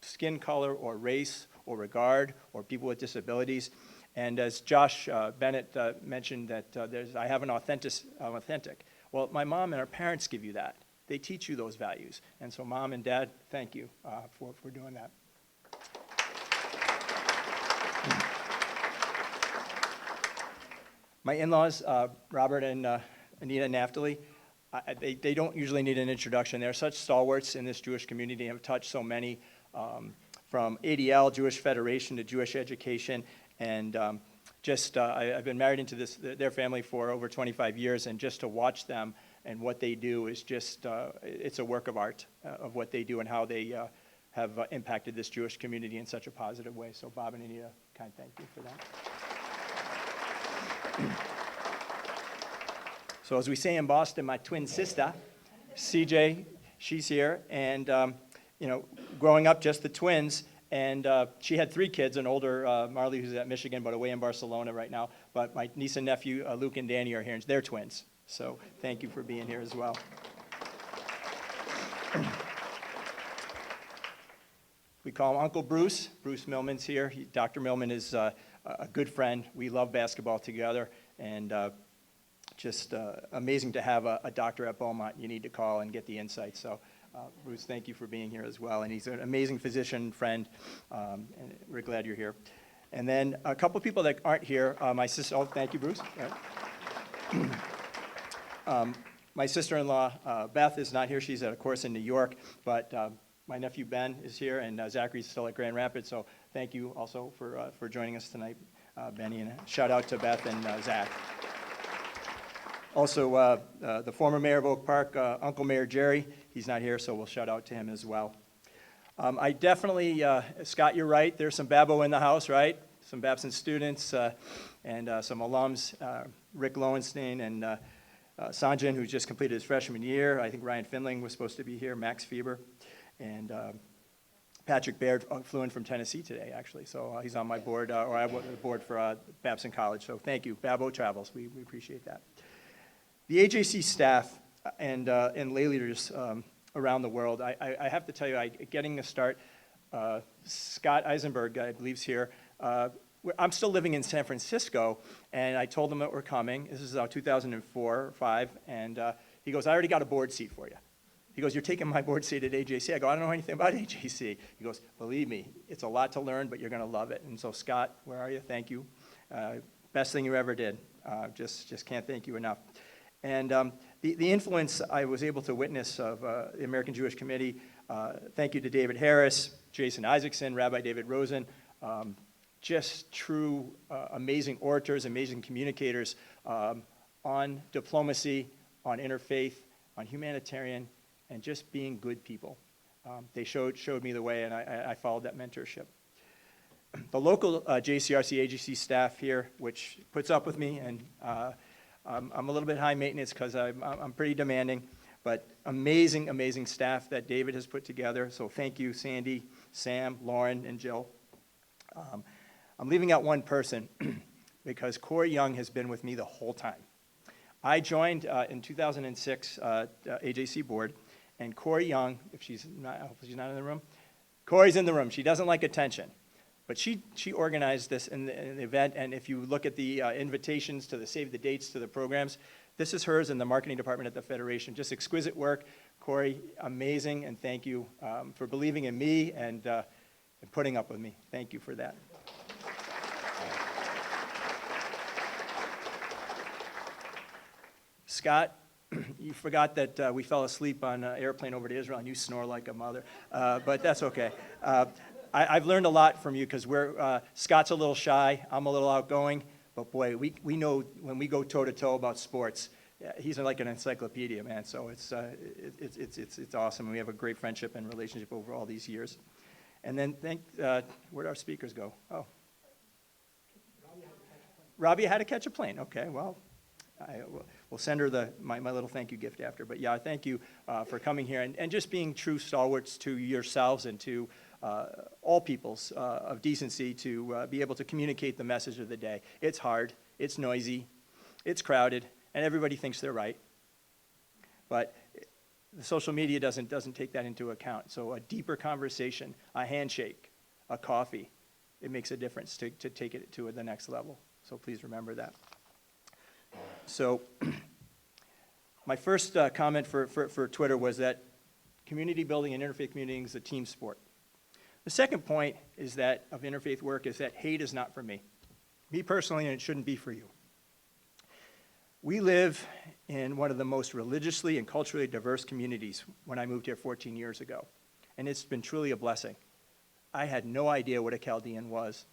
skin color or race or regard, or people with disabilities. And as Josh Bennett mentioned that I have an authentic. Well, my mom and our parents give you that. They teach you those values. And so Mom and Dad, thank you for doing that. My in-laws, Robert and Anita Naftali, they don't usually need an introduction. They're such stalwarts in this Jewish community and have touched so many, from ADL, Jewish Federation, to Jewish education. And I've been married into their family for over 25 years, and just to watch them and what they do is just, it's a work of art of what they do and how they have impacted this Jewish community in such a positive way. So Bob and Anita, kind of thank you for that. So as we say in Boston, my twin sister, CJ, she's here, and growing up just the twins, and she had 3 kids, an older Marley who's at Michigan but away in Barcelona right now, but my niece and nephew, Luke and Danny, are here, and they're twins. So thank you for being here as well. We call him Uncle Bruce. Bruce Millman's here. Dr. Millman is a good friend. We love basketball together, and just amazing to have a doctor at Beaumont you need to call and get the insights. So Bruce, thank you for being here as well. And he's an amazing physician friend, and we're glad you're here. And then a couple people that aren't here, my sister, thank you, Bruce. My sister-in-law, Beth, is not here. She's at a course in New York, but my nephew Ben is here, and Zachary's still at Grand Rapids, so thank you also for joining us tonight, Benny, and shout out to Beth and Zach. Also, the former mayor of Oak Park, Uncle Mayor Jerry, he's not here, so we'll shout out to him as well. I definitely, Scott, you're right, there's some Babo in the house, right? Some Babson students and some alums, Rick Lowenstein and Sanjan, who just completed his freshman year. I think Ryan Finling was supposed to be here, Max Fieber, and Patrick Baird flew in from Tennessee today, actually, so he's on my board, or I was on the board for Babson College, so thank you. Babo Travels, we appreciate that. The AJC staff and lay leaders around the world, I have to tell you, getting a start, Scott Eisenberg, I believe, is here. I'm still living in San Francisco, and I told him that we're coming. This is 2004 or 5, and he goes, I already got a board seat for you. He goes, you're taking my board seat at AJC. I go, I don't know anything about AJC. He goes, believe me, it's a lot to learn, but you're going to love it. And so, Scott, where are you? Thank you. Best thing you ever did. Just can't thank you enough. And the influence I was able to witness of the American Jewish Committee, thank you to David Harris, Jason Isaacson, Rabbi David Rosen, just true amazing orators, amazing communicators on diplomacy, on interfaith, on humanitarian, and just being good people. They showed me the way, and I followed that mentorship. The local JCRC AGC staff here, which puts up with me, and I'm a little bit high maintenance because I'm pretty demanding, but amazing, amazing staff that David has put together. So thank you, Sandy, Sam, Lauren, and Jill. I'm leaving out one person because Corey Young has been with me the whole time. I joined in 2006 AJC board, and Corey Young, if she's not, hopefully she's not in the room. Corey's in the room. She doesn't like attention, but she organized this in the event, and if you look at the invitations to the save the dates to the programs, this is hers in the marketing department at the Federation. Just exquisite work. Corey, amazing, and thank you for believing in me and putting up with me. Thank you for that. Scott, you forgot that we fell asleep on an airplane over to Israel, and you snore like a mother, but that's okay. I've learned a lot from you because Scott's a little shy, I'm a little outgoing, but boy, we know when we go toe-to-toe about sports, he's like an encyclopedia, man, so it's awesome, and we have a great friendship and relationship over all these years. And then where'd our speakers go? Oh. Robbie had to catch a plane, okay, well. We'll send her my little thank you gift after. But yeah, thank you for coming here and just being true stalwarts to yourselves and to all peoples of decency to be able to communicate the message of the day. It's hard, it's noisy, it's crowded, and everybody thinks they're right. But the social media doesn't take that into account. So a deeper conversation, a handshake, a coffee, it makes a difference to take it to the next level. So please remember that. So my first comment for Twitter was that community building and interfaith community is a team sport. The second point is that of interfaith work is that hate is not for me. Me personally, and it shouldn't be for you. We live in one of the most religiously and culturally diverse communities when I moved here 14 years ago, and it's been truly a blessing. I had no idea what a Chaldean was.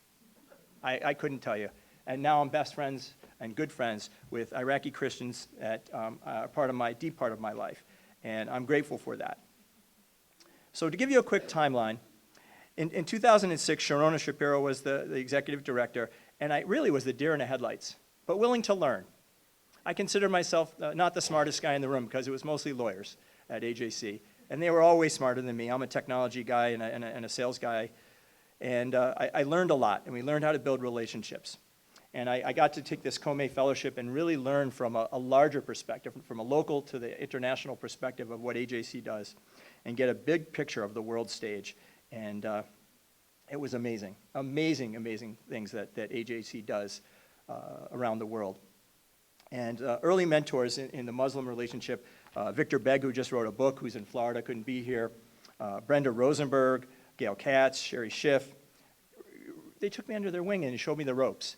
I couldn't tell you. And now I'm best friends and good friends with Iraqi Christians that are deep part of my life, and I'm grateful for that. So to give you a quick timeline, in 2006, Sharona Shapiro was the executive director, and I really was the deer in the headlights, but willing to learn. I consider myself not the smartest guy in the room because it was mostly lawyers at AJC, and they were always smarter than me. I'm a technology guy and a sales guy, and I learned a lot, and we learned how to build relationships. And I got to take this Comey Fellowship and really learn from a larger perspective, from a local to the international perspective of what AJC does, and get a big picture of the world stage. And it was amazing, amazing, amazing things that AJC does around the world. And early mentors in the Muslim relationship, Victor Begg, who just wrote a book, who's in Florida, couldn't be here, Brenda Rosenberg, Gail Katz, Sherry Schiff, they took me under their wing and showed me the ropes.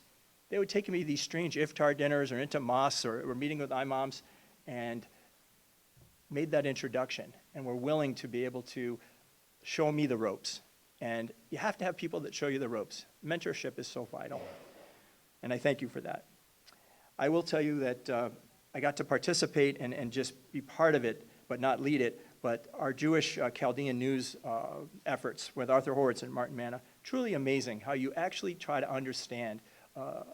They would take me to these strange iftar dinners or into mosques or meeting with imams and made that introduction and were willing to be able to show me the ropes. And you have to have people that show you the ropes. Mentorship is so vital. And I thank you for that. I will tell you that I got to participate and just be part of it, but not lead it. But our Jewish Chaldean news efforts with Arthur Horowitz and Martin Manna, truly amazing how you actually try to understand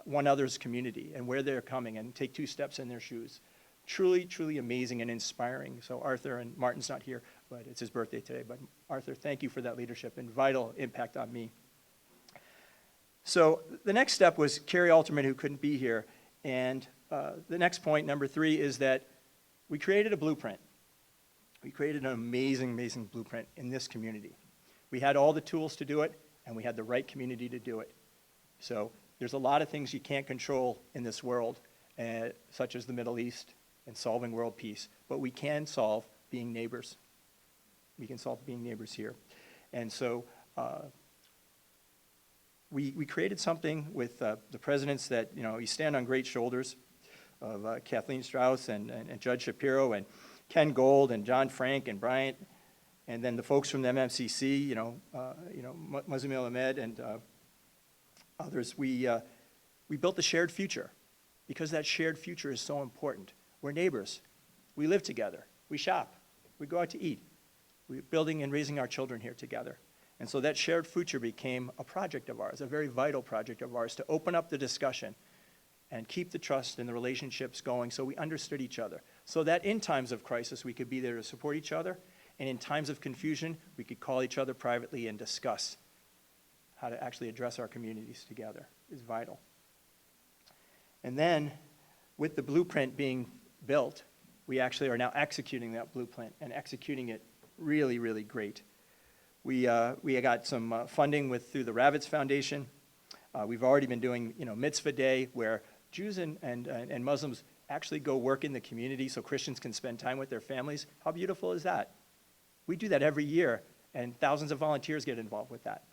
one other's community and where they're coming and take 2 steps in their shoes. Truly, truly amazing and inspiring. So Arthur, and Martin's not here, but it's his birthday today. But Arthur, thank you for that leadership and vital impact on me. So the next step was Carrie Alterman, who couldn't be here. And the next point, number 3, is that we created a blueprint. We created an amazing, amazing blueprint in this community. We had all the tools to do it, and we had the right community to do it. So there's a lot of things you can't control in this world, such as the Middle East and solving world peace, but we can solve being neighbors. We can solve being neighbors here. And so we created something with the presidents that, you stand on great shoulders of Kathleen Strauss and Judge Shapiro and Ken Gold and John Frank and Bryant, and then the folks from the MMCC, Muzamil Ahmed and others. We built the shared future because that shared future is so important. We're neighbors. We live together. We shop. We go out to eat. We're building and raising our children here together. And so that shared future became a project of ours, a very vital project of ours, to open up the discussion and keep the trust and the relationships going so we understood each other. So that in times of crisis, we could be there to support each other, and in times of confusion, we could call each other privately and discuss how to actually address our communities together. Is vital. And then, with the blueprint being built, we actually are now executing that blueprint and executing it really, really great. We got some funding through the Ravitz Foundation. We've already been doing, Mitzvah Day, where Jews and Muslims actually go work in the community so Christians can spend time with their families. How beautiful is that? We do that every year, and thousands of volunteers get involved with that.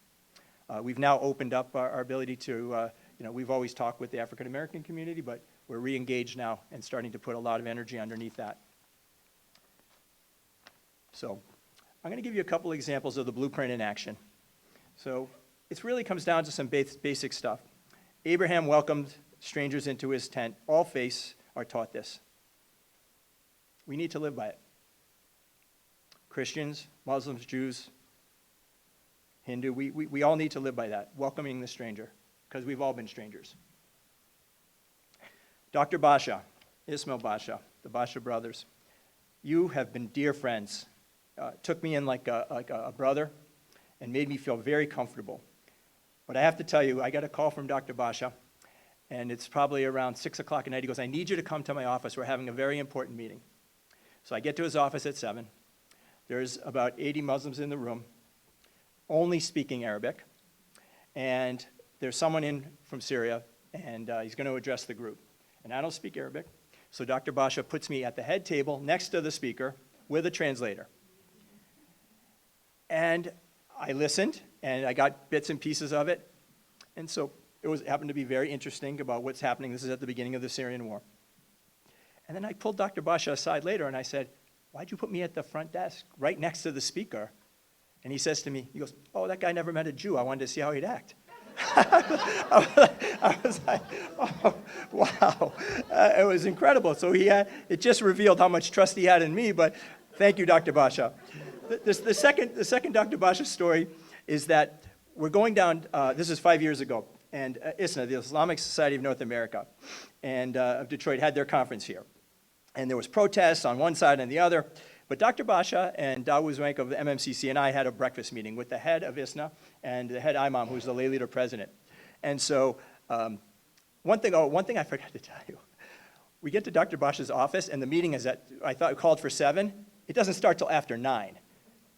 We've now opened up our ability to, we've always talked with the African American community, but we're re-engaged now and starting to put a lot of energy underneath that. So I'm going to give you a couple examples of the blueprint in action. So it really comes down to some basic stuff. Abraham welcomed strangers into his tent. All faiths are taught this. We need to live by it. Christians, Muslims, Jews, Hindu, we all need to live by that, welcoming the stranger, because we've all been strangers. Dr. Basha, Ismail Basha, the Basha brothers, you have been dear friends. Took me in like a brother and made me feel very comfortable. But I have to tell you, I got a call from Dr. Basha, and it's probably around 6 o'clock at night. He goes, I need you to come to my office. We're having a very important meeting. So I get to his office at 7. There's about 80 Muslims in the room, only speaking Arabic. and there's someone in from Syria, and he's going to address the group. And I don't speak Arabic, so Dr. Basha puts me at the head table next to the speaker with a translator. And I listened, and I got bits and pieces of it, and so it happened to be very interesting about what's happening. This is at the beginning of the Syrian war. And then I pulled Dr. Basha aside later, and I said, why'd you put me at the front desk, right next to the speaker? And he says to me, he goes, oh, that guy never met a Jew. I wanted to see how he'd act. I was like, oh, wow. It was incredible. So it just revealed how much trust he had in me, but thank you, Dr. Basha. The second Dr. Basha story is that we're going down, this is 5 years ago, and ISNA, the Islamic Society of North America, and of Detroit, had their conference here. And there was protests on one side and the other, but Dr. Basha and Dawood Zwank of the MMCC and I had a breakfast meeting with the head of ISNA and the head imam, who's the lay leader president. And so one thing I forgot to tell you. We get to Dr. Basha's office, and the meeting is I thought it called for 7. It doesn't start till after 9.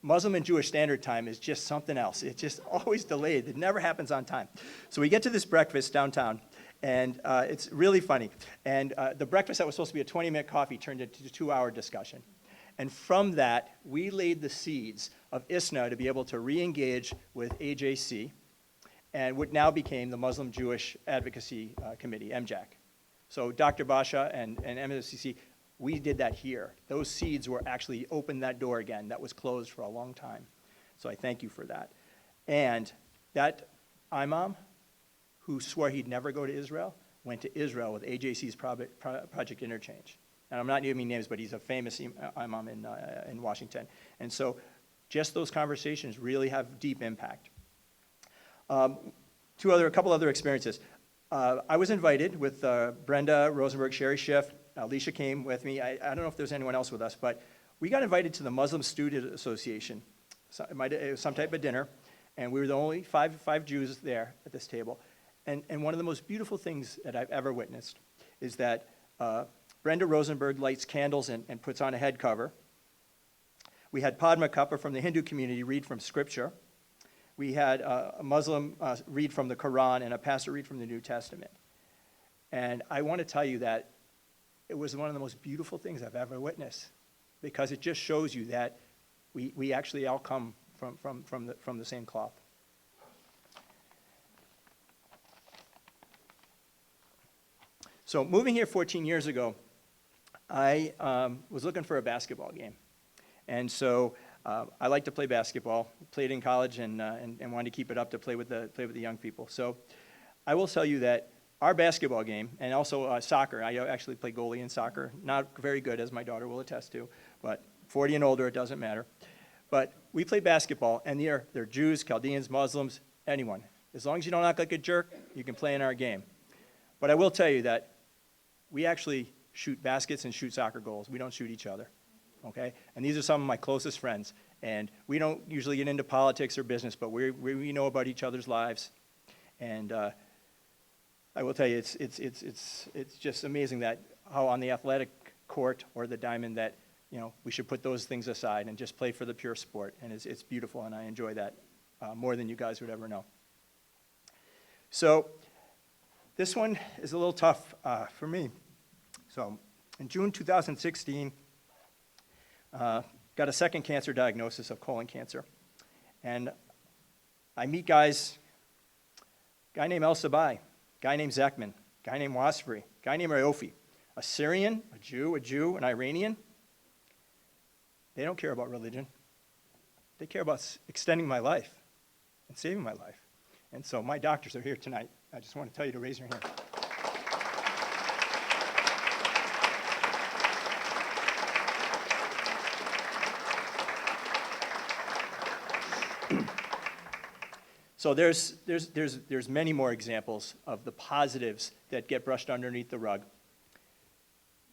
Muslim and Jewish Standard Time is just something else. It's just always delayed. It never happens on time. So we get to this breakfast downtown, and it's really funny. And the breakfast that was supposed to be a 20-minute coffee turned into a 2-hour discussion. And from that, we laid the seeds of ISNA to be able to re-engage with AJC, and what now became the Muslim Jewish Advocacy Committee, MJAC. So Dr. Basha and MMCC, we did that here. Those seeds were actually opened that door again. That was closed for a long time. So I thank you for that. And that imam who swore he'd never go to Israel went to Israel with AJC's Project Interchange. And I'm not naming names, but he's a famous imam in Washington. And so just those conversations really have deep impact. A couple other experiences. I was invited with Brenda Rosenberg, Sherry Schiff, Alicia came with me. I don't know if there's anyone else with us, but we got invited to the Muslim Student Association, some type of dinner, and we were the only five Jews there at this table. And one of the most beautiful things that I've ever witnessed is that Brenda Rosenberg lights candles and puts on a head cover. We had Padma Kappa from the Hindu community read from scripture. We had a Muslim read from the Quran and a pastor read from the New Testament. And I want to tell you that it was one of the most beautiful things I've ever witnessed, because it just shows you that we actually all come from the same cloth. So moving here 14 years ago, I was looking for a basketball game. And so I like to play basketball, played in college and wanted to keep it up to play with the young people. So I will tell you that our basketball game, and also soccer, I actually play goalie in soccer, not very good, as my daughter will attest to, but 40 and older, it doesn't matter. But we play basketball, and they're Jews, Chaldeans, Muslims, anyone. As long as you don't act like a jerk, you can play in our game. But I will tell you that we actually shoot baskets and shoot soccer goals. We don't shoot each other, okay? And these are some of my closest friends. And we don't usually get into politics or business, but we know about each other's lives. And I will tell you, it's just amazing that how on the athletic court or the diamond that, we should put those things aside and just play for the pure sport. And it's beautiful, and I enjoy that more than you guys would ever know. So this one is a little tough for me. So in June 2016, got a second cancer diagnosis of colon cancer. And I meet guys, guy named El Sabai, guy named Zachman, guy named Wasfri, guy named Rayofi, a Syrian, a Jew, an Iranian. They don't care about religion. They care about extending my life and saving my life. And so my doctors are here tonight. I just want to tell you to raise your hand. So there's many more examples of the positives that get brushed underneath the rug.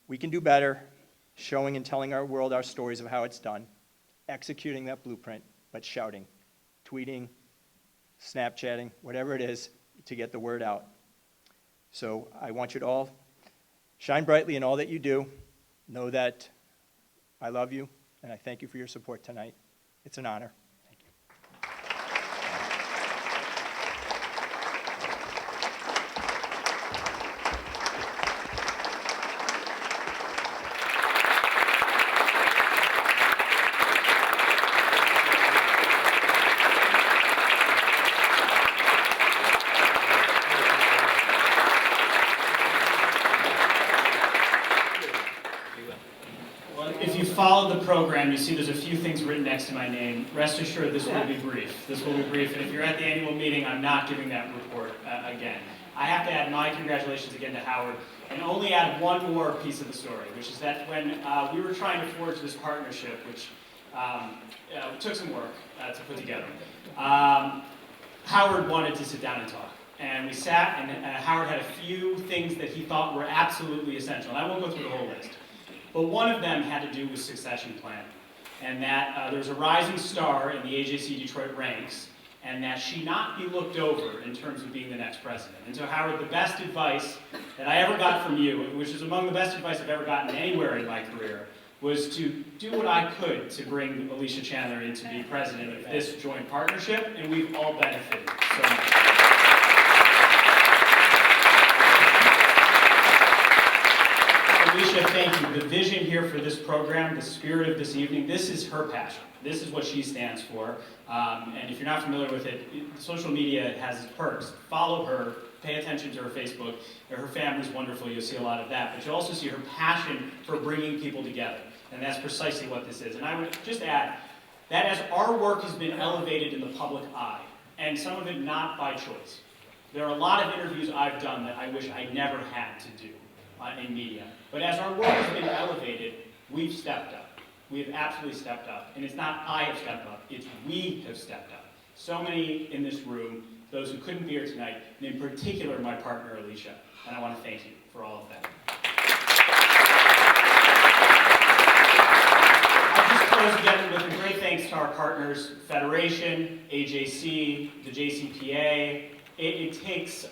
We can do better, showing and telling our world our stories of how it's done, executing that blueprint, but shouting, tweeting, Snapchatting, whatever it is, to get the word out. So I want you to all shine brightly in all that you do. Know that I love you, and I thank you for your support tonight. It's an honor. Thank you. followed the program, you see there's a few things written next to my name. Rest assured, this will be brief. This will be brief, and if you're at the annual meeting, I'm not giving that report again. I have to add my congratulations again to Howard, and only add one more piece of the story, which is that when we were trying to forge this partnership, which took some work to put together, Howard wanted to sit down and talk. And we sat, and Howard had a few things that he thought were absolutely essential. And I won't go through the whole list. But one of them had to do with succession planning. And that there was a rising star in the AJC Detroit ranks, and that she not be looked over in terms of being the next president. And so Howard, the best advice that I ever got from you, which is among the best advice I've ever gotten anywhere in my career, was to do what I could to bring Alicia Chandler in to be president of this joint partnership, and we've all benefited so much. Alicia, thank you. The vision here for this program, the spirit of this evening, this is her passion. This is what she stands for. And if you're not familiar with it, social media has its perks. Follow her, pay attention to her Facebook. Her family's wonderful, you'll see a lot of that. But you'll also see her passion for bringing people together. And that's precisely what this is. And I would just add that as our work has been elevated in the public eye, and some of it not by choice, there are a lot of interviews I've done that I wish I never had to do in media. But as our work has been elevated, we've stepped up. We have absolutely stepped up. And it's not I have stepped up, it's we have stepped up. So many in this room, those who couldn't be here tonight, and in particular my partner Alicia. And I want to thank you for all of that. I'll just close again with a great thanks to our partners, Federation, AJC, the JCPA. It takes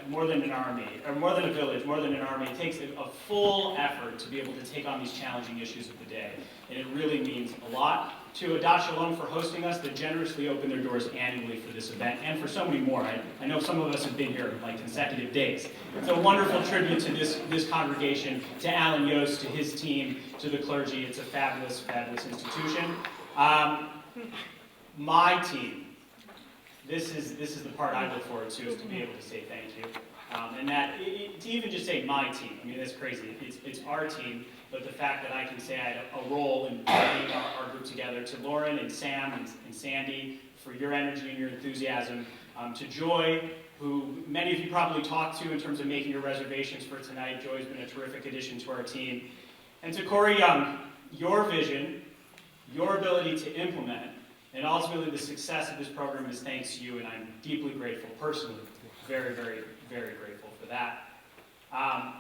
more than an army, or more than a village, more than an army. It takes a full effort to be able to take on these challenging issues of the day. And it really means a lot to Adat Shalom for hosting us, that generously open their doors annually for this event, and for so many more. I know some of us have been here like consecutive days. It's a wonderful tribute to this congregation, to Alan Yost, to his team, to the clergy. It's a fabulous, fabulous institution. My team. This is the part I look forward to, is to be able to say thank you. And that, to even just say my team, I mean, that's crazy. It's our team, but the fact that I can say I had a role in bringing our group together, to Lauren and Sam and Sandy for your energy and your enthusiasm, to Joy, who many of you probably talked to in terms of making your reservations for tonight. Joy's been a terrific addition to our team. And to Corey Young, your vision, your ability to implement, and ultimately the success of this program is thanks to you, and I'm deeply grateful, personally, very, very, very grateful for that.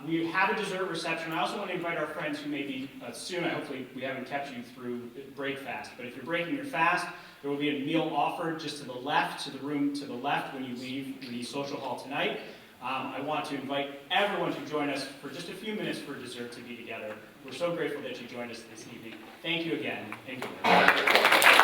We have a dessert reception. I also want to invite our friends who may be soon, hopefully we haven't kept you through break fast, but if you're breaking your fast, there will be a meal offered just to the left, to the room to the left when you leave the social hall tonight. I want to invite everyone to join us for just a few minutes for dessert to be together. We're so grateful that you joined us this evening. Thank you again, and goodbye.